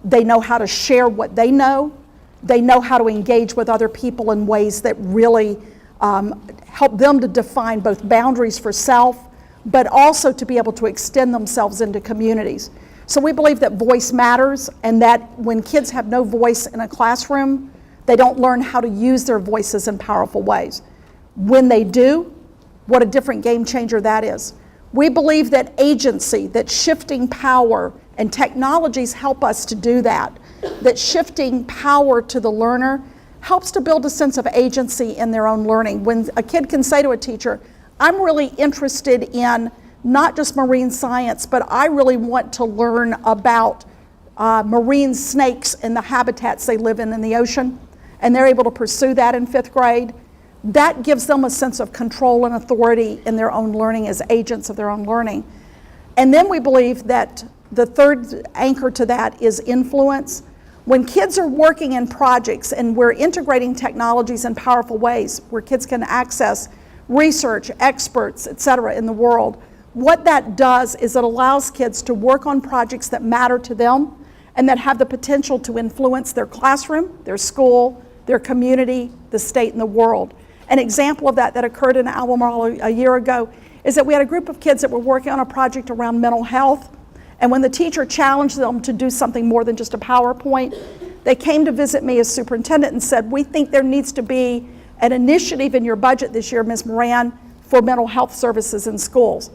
They know how to share what they know. They know how to engage with other people in ways that really help them to define both boundaries for self, but also to be able to extend themselves into communities. So we believe that voice matters, and that when kids have no voice in a classroom, they don't learn how to use their voices in powerful ways. When they do, what a different game changer that is. We believe that agency, that shifting power, and technologies help us to do that. That shifting power to the learner helps to build a sense of agency in their own learning. When a kid can say to a teacher, I'm really interested in not just marine science, but I really want to learn about marine snakes and the habitats they live in the ocean, and they're able to pursue that in 5th grade, that gives them a sense of control and authority in their own learning as agents of their own learning. And then we believe that the third anchor to that is influence. When kids are working in projects and we're integrating technologies in powerful ways where kids can access research, experts, et cetera, in the world, what that does is it allows kids to work on projects that matter to them and that have the potential to influence their classroom, their school, their community, the state, and the world. An example of that occurred in Albemarle a year ago is that we had a group of kids that were working on a project around mental health, and when the teacher challenged them to do something more than just a PowerPoint, they came to visit me as superintendent and said, we think there needs to be an initiative in your budget this year, Ms. Moran, for mental health services in schools.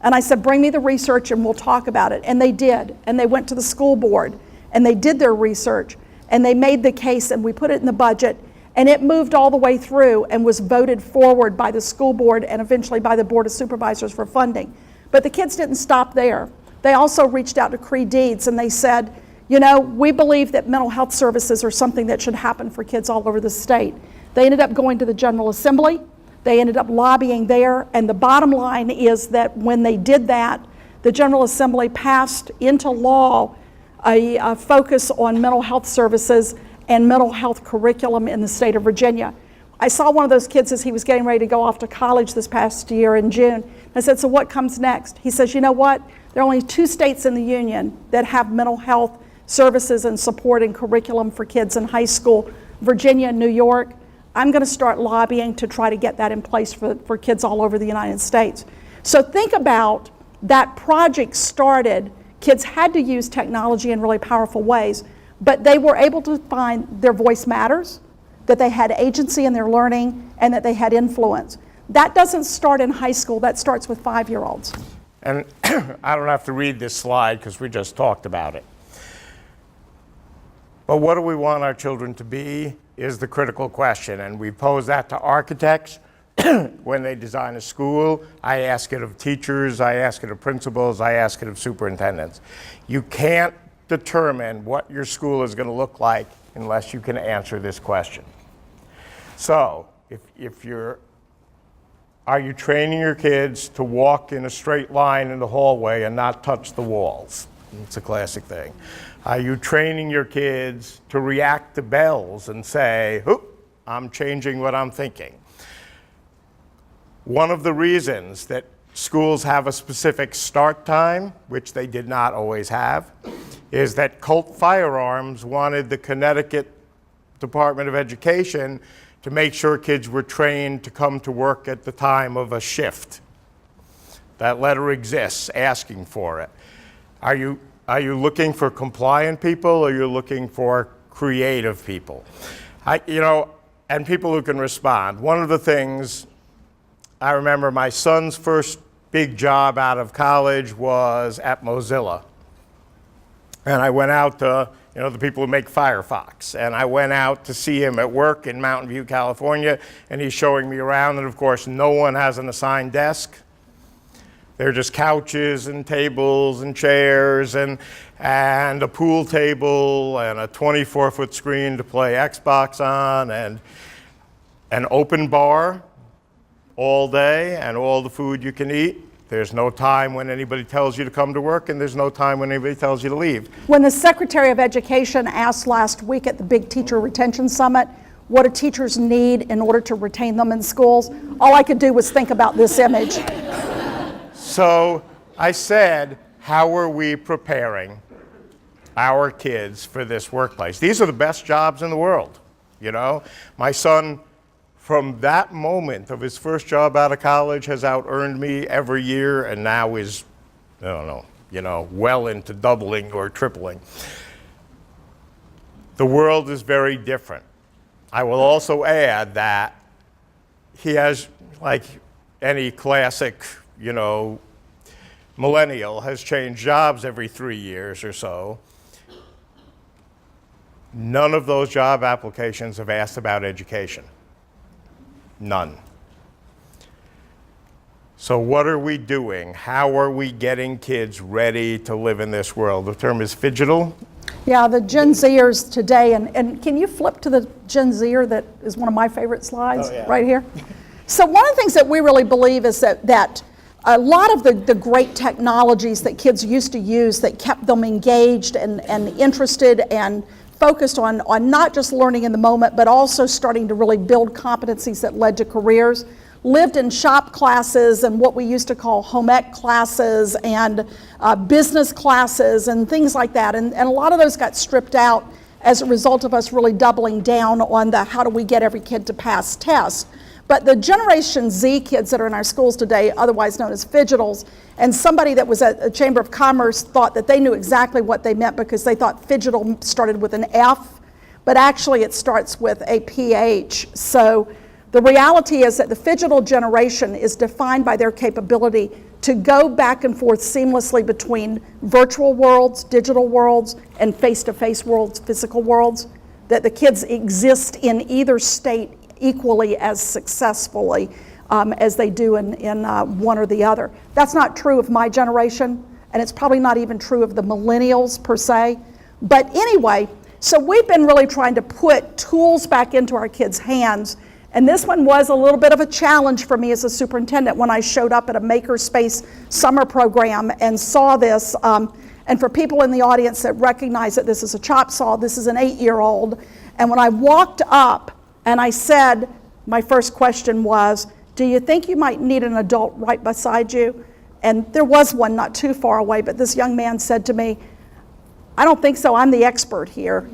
And I said, bring me the research and we'll talk about it. And they did. And they went to the school board and they did their research and they made the case and we put it in the budget and it moved all the way through and was voted forward by the school board and eventually by the Board of Supervisors for funding. But the kids didn't stop there. They also reached out to Cree Deeds and they said, you know, we believe that mental health services are something that should happen for kids all over the state. They ended up going to the General Assembly. They ended up lobbying there. And the bottom line is that when they did that, the General Assembly passed into law a focus on mental health services and mental health curriculum in the state of Virginia. I saw one of those kids as he was getting ready to go off to college this past year in June. I said, so what comes next? He says, you know what? There are only 2 states in the union that have mental health services and support and curriculum for kids in high school, Virginia and New York. I'm going to start lobbying to try to get that in place for kids all over the United States. So think about that project started, kids had to use technology in really powerful ways, but they were able to find their voice matters, that they had agency in their learning, and that they had influence. That doesn't start in high school, that starts with 5-year-olds. And I don't have to read this slide because we just talked about it. But what do we want our children to be is the critical question. And we pose that to architects when they design a school. I ask it of teachers, I ask it of principals, I ask it of superintendents. You can't determine what your school is going to look like unless you can answer this question. So, are you training your kids to walk in a straight line in the hallway and not touch the walls? It's a classic thing. Are you training your kids to react to bells and say, "Oop, I'm changing what I'm thinking"? One of the reasons that schools have a specific start time, which they did not always have, is that Colt Firearms wanted the Connecticut Department of Education to make sure kids were trained to come to work at the time of a shift. That letter exists asking for it. Are you looking for compliant people or are you looking for creative people? And people who can respond. One of the things, I remember my son's first big job out of college was at Mozilla. And I went out to, the people who make Firefox. And I went out to see him at work in Mountain View, California, and he's showing me around. And of course, no one has an assigned desk. They're just couches and tables and chairs and a pool table and a 24-foot screen to play Xbox on and an open bar all day and all the food you can eat. There's no time when anybody tells you to come to work and there's no time when anybody tells you to leave. When the Secretary of Education asked last week at the big teacher retention summit, what do teachers need in order to retain them in schools? All I could do was think about this image. So I said, how are we preparing our kids for this workplace? These are the best jobs in the world, My son, from that moment of his first job out of college, has out-earned me every year and now is, well into doubling or tripling. The world is very different. I will also add that he has, like any classic, millennial, has changed jobs every 3 years or so. None of those job applications have asked about education. None. So what are we doing? How are we getting kids ready to live in this world? The term is phygital. Yeah, the Gen Zers today, and can you flip to the Gen Zer that is one of my favorite slides right here? So one of the things that we really believe is that a lot of the great technologies that kids used to use that kept them engaged and interested and focused on not just learning in the moment, but also starting to really build competencies that led to careers, lived in shop classes and what we used to call home ec classes and business classes and things like that. And a lot of those got stripped out as a result of us really doubling down on the how do we get every kid to pass tests. But the Generation Z kids that are in our schools today, otherwise known as fidgetals, and somebody that was at a Chamber of Commerce thought that they knew exactly what they meant because they thought fidgetal started with an F, but actually it starts with a PH. So the reality is that the fidgetal generation is defined by their capability to go back and forth seamlessly between virtual worlds, digital worlds, and face-to-face worlds, physical worlds, that the kids exist in either state equally as successfully as they do in one or the other. That's not true of my generation, and it's probably not even true of the millennials per se. But anyway, so we've been really trying to put tools back into our kids' hands, and this one was a little bit of a challenge for me as a superintendent when I showed up at a Makerspace summer program and saw this. And for people in the audience that recognize that this is a chop saw, this is an 8-year-old. And when I walked up and I said, my first question was, do you think you might need an adult right beside you? And there was one not too far away, but this young man said to me, I don't think so, I'm the expert here.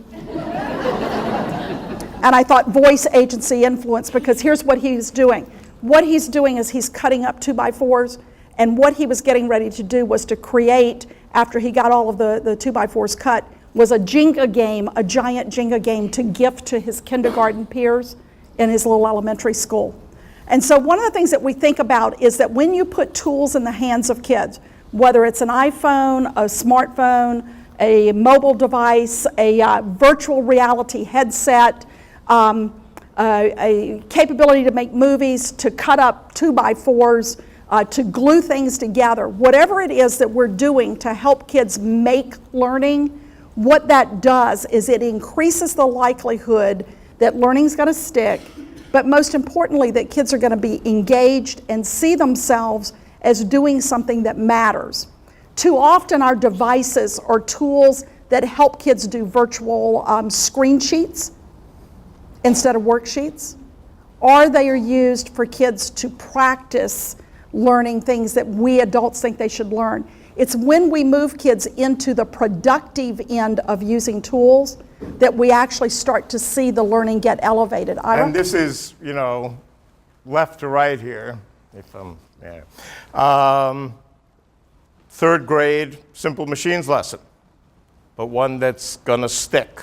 And I thought voice, agency, influence, because here's what he's doing. What he's doing is he's cutting up 2x4s, and what he was getting ready to do was to create, after he got all of the 2x4s cut, was a Jenga game, a giant Jenga game to gift to his kindergarten peers in his little elementary school. And so one of the things that we think about is that when you put tools in the hands of kids, whether it's an iPhone, a smartphone, a mobile device, a virtual reality headset, a capability to make movies, to cut up 2x4s, to glue things together, whatever it is that we're doing to help kids make learning, what that does is it increases the likelihood that learning's going to stick, but most importantly that kids are going to be engaged and see themselves as doing something that matters. Too often our devices are tools that help kids do virtual screen sheets instead of worksheets, or they are used for kids to practice learning things that we adults think they should learn. It's when we move kids into the productive end of using tools that we actually start to see the learning get elevated. Ira? And this is, left to right here, if I'm, yeah. Third grade simple machines lesson, but one that's gonna stick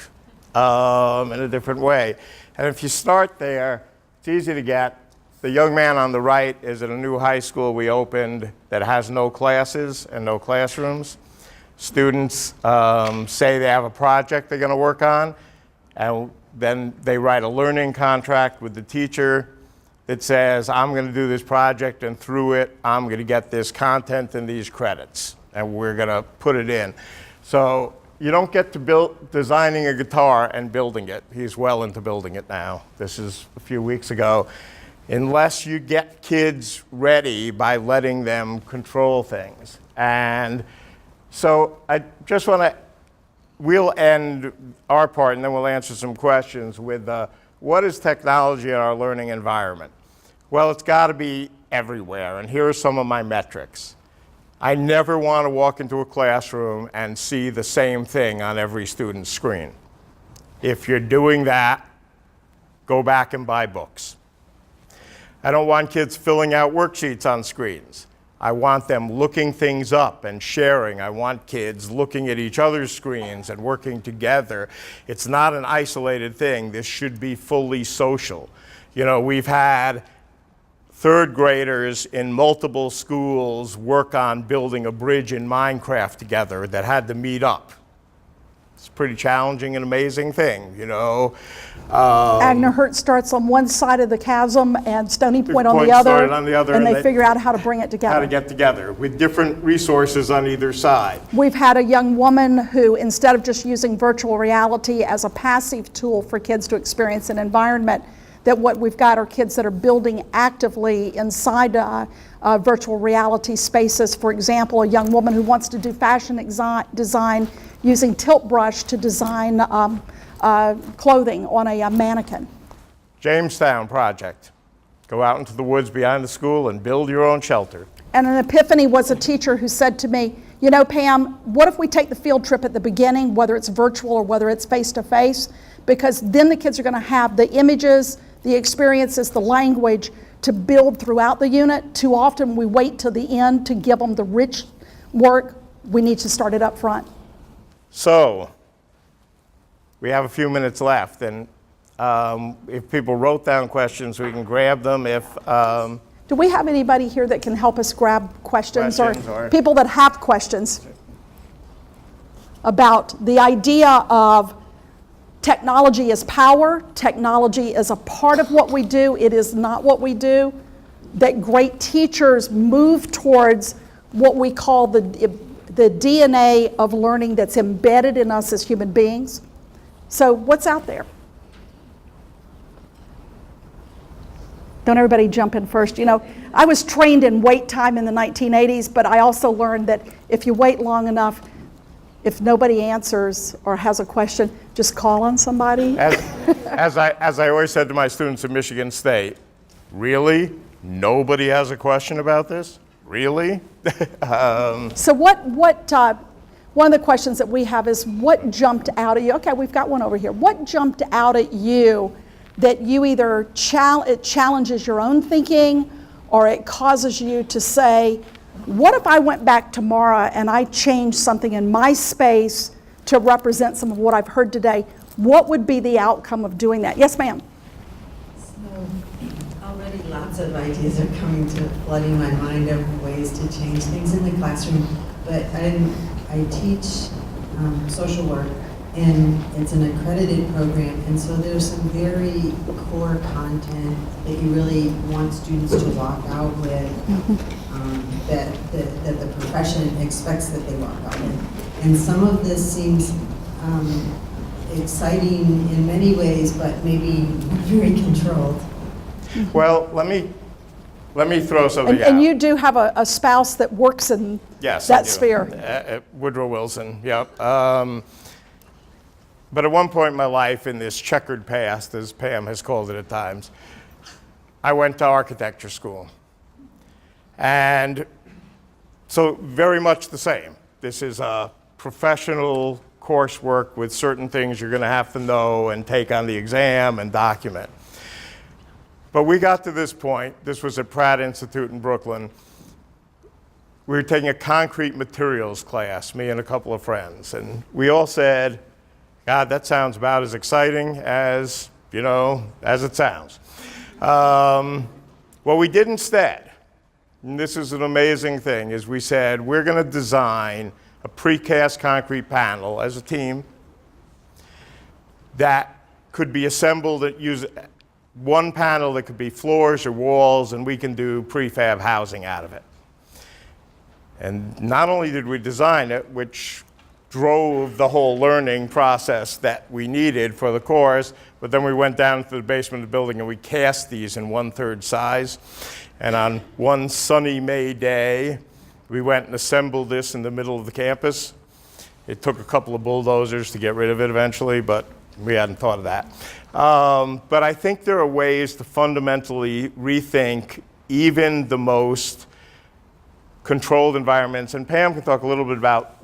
in a different way. And if you start there, it's easy to get. The young man on the right is at a new high school we opened that has no classes and no classrooms. Students say they have a project they're going to work on, and then they write a learning contract with the teacher that says, I'm going to do this project, and through it, I'm going to get this content and these credits, and we're going to put it in. So you don't get to designing a guitar and building it. He's well into building it now. This is a few weeks ago. Unless you get kids ready by letting them control things. And so I just want to, we'll end our part and then we'll answer some questions with what is technology in our learning environment? Well, it's got to be everywhere, and here are some of my metrics. I never want to walk into a classroom and see the same thing on every student's screen. If you're doing that, go back and buy books. I don't want kids filling out worksheets on screens. I want them looking things up and sharing. I want kids looking at each other's screens and working together. It's not an isolated thing. This should be fully social. We've had third graders in multiple schools work on building a bridge in Minecraft together that had to meet up. It's a pretty challenging and amazing thing, Agner Hurt starts on one side of the chasm and Stony Point on the other, and they figure out how to bring it together. How to get together with different resources on either side. We've had a young woman who, instead of just using virtual reality as a passive tool for kids to experience an environment, that what we've got are kids that are building actively inside virtual reality spaces. For example, a young woman who wants to do fashion design using tilt brush to design clothing on a mannequin. Jamestown project. Go out into the woods behind the school and build your own shelter. And an epiphany was a teacher who said to me, Pam, what if we take the field trip at the beginning, whether it's virtual or whether it's face-to-face, because then the kids are going to have the images, the experiences, the language to build throughout the unit. Too often we wait till the end to give them the rich work. We need to start it up front. So, we have a few minutes left, and if people wrote down questions, we can grab them. Do we have anybody here that can help us grab questions or people that have questions about the idea of technology is power, technology is a part of what we do, it is not what we do, that great teachers move towards what we call the DNA of learning that's embedded in us as human beings. So what's out there? Don't everybody jump in first. You know, I was trained in wait time in the 1980s, but I also learned that if you wait long enough, if nobody answers or has a question, just call on somebody. As I always said to my students at Michigan State, really? Nobody has a question about this? Really? So one of the questions that we have is, what jumped out at you? Okay, we've got one over here. What jumped out at you that you either it challenges your own thinking, or it causes you to say, what if I went back tomorrow and I changed something in my space to represent some of what I've heard today? What would be the outcome of doing that? Yes, ma'am. So already lots of ideas are coming to flooding my mind of ways to change things in the classroom, but I teach social work, and it's an accredited program, and so there's some very core content that you really want students to walk out with, that the profession expects that they walk out with. And some of this seems exciting in many ways, but maybe very controlled. Well, let me throw something out. And you do have a spouse that works in that sphere. Woodrow Wilson, yep. But at one point in my life, in this checkered past, as Pam has called it at times, I went to architecture school. And so very much the same. This is a professional coursework with certain things you're going to have to know and take on the exam and document. But we got to this point, this was at Pratt Institute in Brooklyn. We were taking a concrete materials class, me and a couple of friends, and we all said, God, that sounds about as exciting as, as it sounds. What we did instead, and this is an amazing thing, is we said, we're going to design a precast concrete panel as a team that could be assembled at one panel that could be floors or walls, and we can do prefab housing out of it. And not only did we design it, which drove the whole learning process that we needed for the course, but then we went down to the basement of the building and we cast these in 1/3 size. And on one sunny May day, we went and assembled this in the middle of the campus. It took a couple of bulldozers to get rid of it eventually, but we hadn't thought of that. But I think there are ways to fundamentally rethink even the most controlled environments. And Pam can talk a little bit about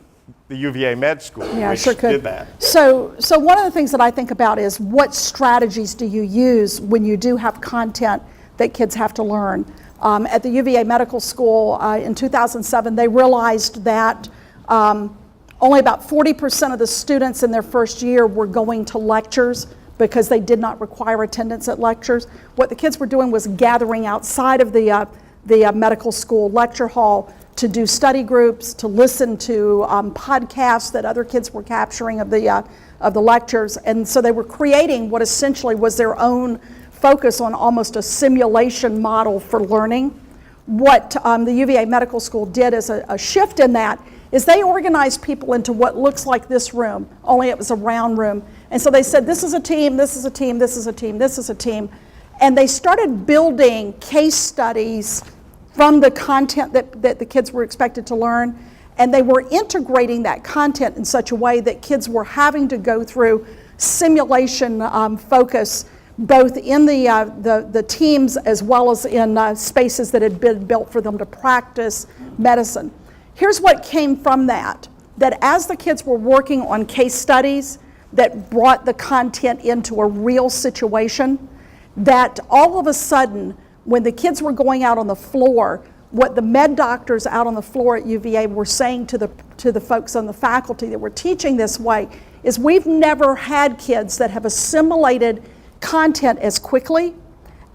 the UVA Med School, which sure could. did that. So one of the things that I think about is, what strategies do you use when you do have content that kids have to learn? At the UVA Medical School in 2007, they realized that only about 40% of the students in their first year were going to lectures because they did not require attendance at lectures. What the kids were doing was gathering outside of the medical school lecture hall to do study groups, to listen to podcasts that other kids were capturing of the lectures. And so they were creating what essentially was their own focus on almost a simulation model for learning. What the UVA Medical School did as a shift in that is they organized people into what looks like this room, only it was a round room. And so they said, this is a team, this is a team, this is a team, this is a team. And they started building case studies from the content that the kids were expected to learn, and they were integrating that content in such a way that kids were having to go through simulation focus, both in the teams as well as in spaces that had been built for them to practice medicine. Here's what came from that as the kids were working on case studies that brought the content into a real situation, that all of a sudden, when the kids were going out on the floor, what the med doctors out on the floor at UVA were saying to the folks on the faculty that were teaching this way is we've never had kids that have assimilated content as quickly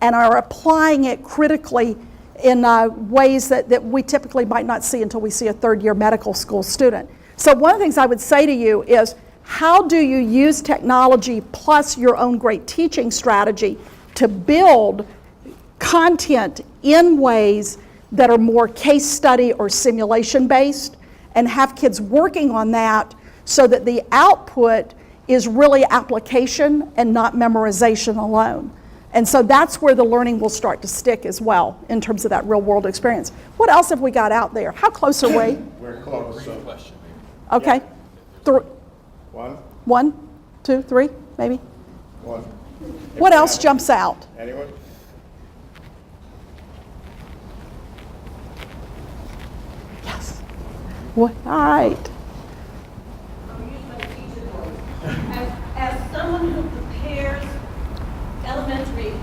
and are applying it critically in ways that we typically might not see until we see a third-year medical school student. So one of the things I would say to you is, how do you use technology plus your own great teaching strategy to build content in ways that are more case study or simulation based, and have kids working on that so that the output is really application and not memorization alone. And so that's where the learning will start to stick as well in terms of that real world experience. What else have we got out there? How close are we? We're close. Okay. One? 1, 2, 3, maybe? One. What else jumps out? Anyone? Yes. What? All right. I'll use my teacher voice. As someone who prepares elementary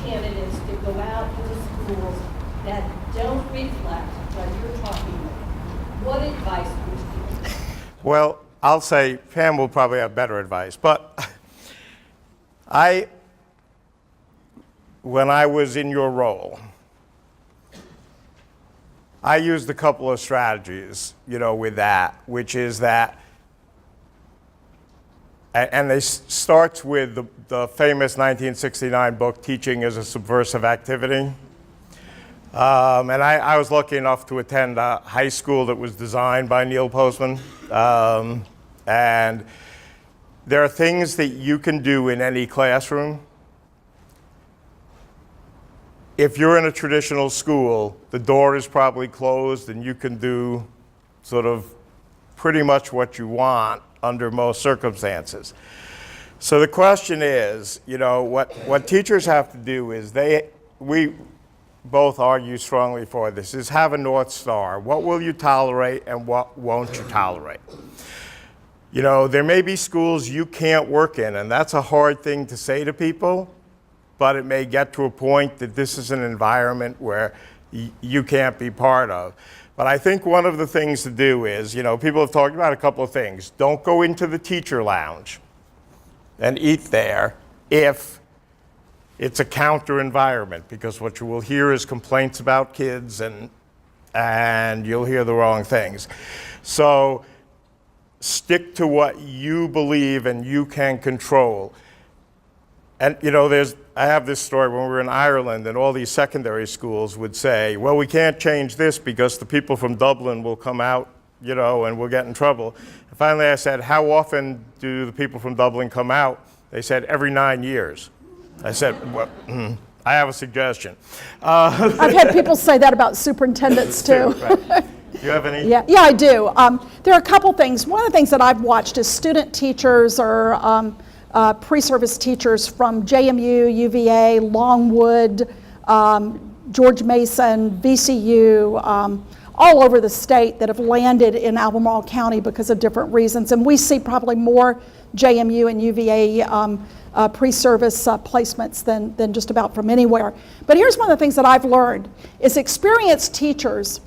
candidates to go out into schools that don't reflect what you're talking about, what advice would you give? Well, I'll say Pam will probably have better advice, but when I was in your role, I used a couple of strategies, with that, which is that, and they starts with the famous 1969 book, Teaching is a Subversive Activity. And I was lucky enough to attend a high school that was designed by Neil Postman. And there are things that you can do in any classroom. If you're in a traditional school, the door is probably closed and you can do sort of pretty much what you want under most circumstances. So the question is, what teachers have to do is we both argue strongly for this, is have a North Star. What will you tolerate and what won't you tolerate? There may be schools you can't work in, and that's a hard thing to say to people, but it may get to a point that this is an environment where you can't be part of. But I think one of the things to do is, people have talked about a couple of things. Don't go into the teacher lounge and eat there if it's a counter environment, because what you will hear is complaints about kids and you'll hear the wrong things. So stick to what you believe and you can control. And I have this story when we were in Ireland, and all these secondary schools would say, well, we can't change this because the people from Dublin will come out, and we'll get in trouble. And finally I said, how often do the people from Dublin come out? They said, every 9 years. I said, well, I have a suggestion. I've had people say that about superintendents too. Right. Do you have any? Yeah, I do. There are a couple things. One of the things that I've watched is student teachers or pre-service teachers from JMU, UVA, Longwood, George Mason, VCU, all over the state that have landed in Albemarle County because of different reasons. And we see probably more JMU and UVA pre-service placements than just about from anywhere. But here's one of the things that I've learned is experienced teachers,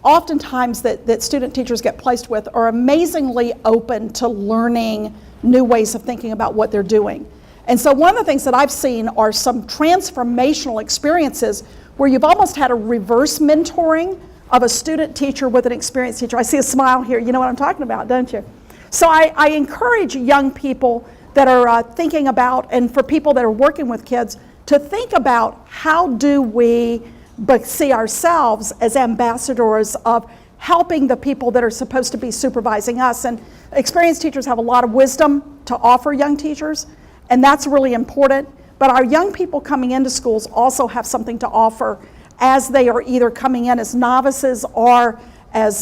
oftentimes that student teachers get placed with, are amazingly open to learning new ways of thinking about what they're doing. And so one of the things that I've seen are some transformational experiences where you've almost had a reverse mentoring of a student teacher with an experienced teacher. I see a smile here. You know what I'm talking about, don't you? So I encourage young people that are thinking about, and for people that are working with kids, to think about how do we see ourselves as ambassadors of helping the people that are supposed to be supervising us. And experienced teachers have a lot of wisdom to offer young teachers, and that's really important. But our young people coming into schools also have something to offer as they are either coming in as novices or as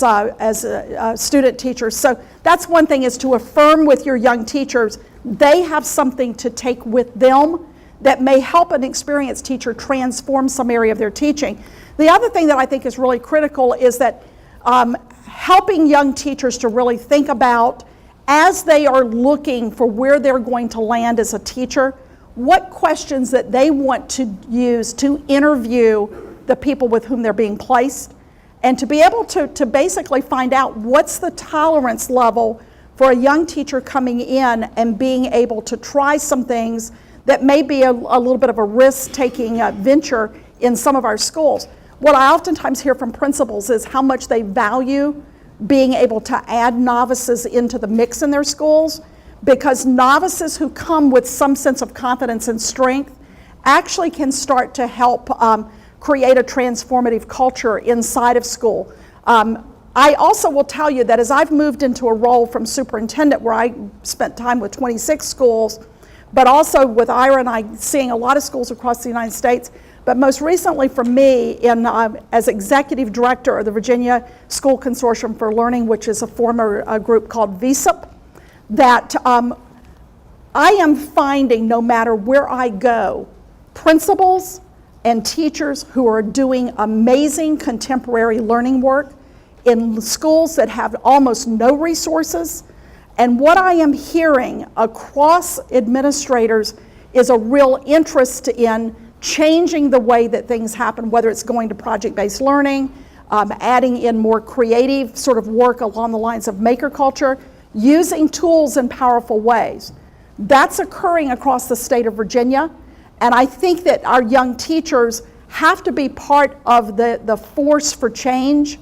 student teachers. So that's one thing, is to affirm with your young teachers they have something to take with them that may help an experienced teacher transform some area of their teaching. The other thing that I think is really critical is that helping young teachers to really think about, as they are looking for where they're going to land as a teacher, what questions that they want to use to interview the people with whom they're being placed, and to be able to basically find out what's the tolerance level for a young teacher coming in and being able to try some things that may be a little bit of a risk-taking venture in some of our schools. What I oftentimes hear from principals is how much they value being able to add novices into the mix in their schools, because novices who come with some sense of confidence and strength actually can start to help create a transformative culture inside of school. I also will tell you that as I've moved into a role from superintendent where I spent time with 26 schools, but also with Ira and I seeing a lot of schools across the United States, but most recently for me as executive director of the Virginia School Consortium for Learning, which is a former group called VSIP, that I am finding no matter where I go, principals and teachers who are doing amazing contemporary learning work in schools that have almost no resources. And what I am hearing across administrators is a real interest in changing the way that things happen, whether it's going to project-based learning, adding in more creative sort of work along the lines of maker culture, using tools in powerful ways. That's occurring across the state of Virginia, and I think that our young teachers have to be part of the force for change.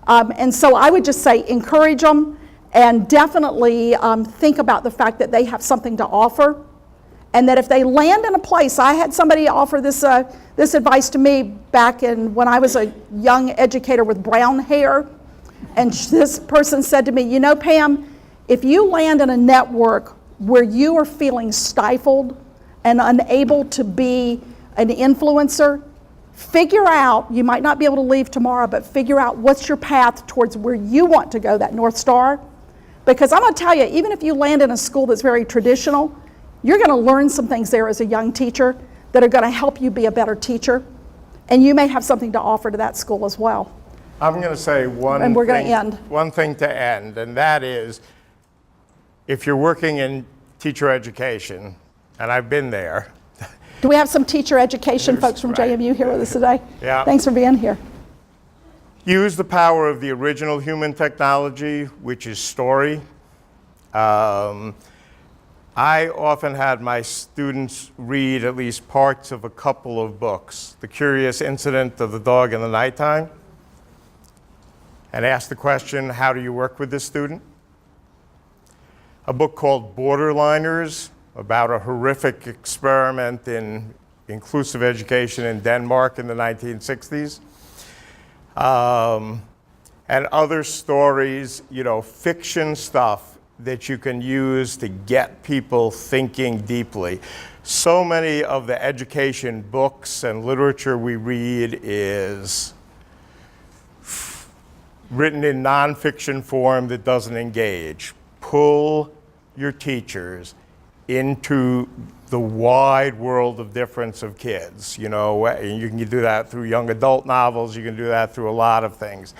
And so I would just say encourage them, and definitely think about the fact that they have something to offer, and that if they land in a place, I had somebody offer this advice to me back when I was a young educator with brown hair, and this person said to me, you know, Pam, if you land in a network where you are feeling stifled and unable to be an influencer, figure out, you might not be able to leave tomorrow, but figure out what's your path towards where you want to go, that North Star. Because I'm going to tell you, even if you land in a school that's very traditional, you're going to learn some things there as a young teacher that are going to help you be a better teacher. And you may have something to offer to that school as well. I'm going to say one thing to end, and that is, if you're working in teacher education, and I've been there. Do we have some teacher education folks from JMU here with us today? Yeah. Thanks for being here. Use the power of the original human technology, which is story. I often had my students read at least parts of a couple of books. The Curious Incident of the Dog in the Nighttime, and ask the question, how do you work with this student? A book called Borderliners, about a horrific experiment in inclusive education in Denmark in the 1960s. And other stories, fiction stuff that you can use to get people thinking deeply. So many of the education books and literature we read is written in nonfiction form that doesn't engage. Pull your teachers into the wide world of difference of kids. You can do that through young adult novels, you can do that through a lot of things.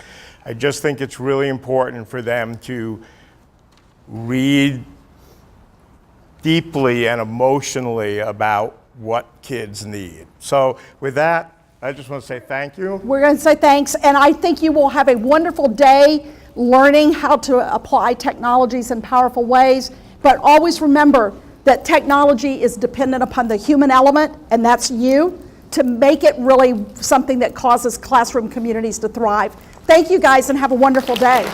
I just think it's really important for them to read deeply and emotionally about what kids need. So with that, I just want to say thank you. We're going to say thanks, and I think you will have a wonderful day learning how to apply technologies in powerful ways, but always remember that technology is dependent upon the human element, and that's you, to make it really something that causes classroom communities to thrive. Thank you guys, and have a wonderful day.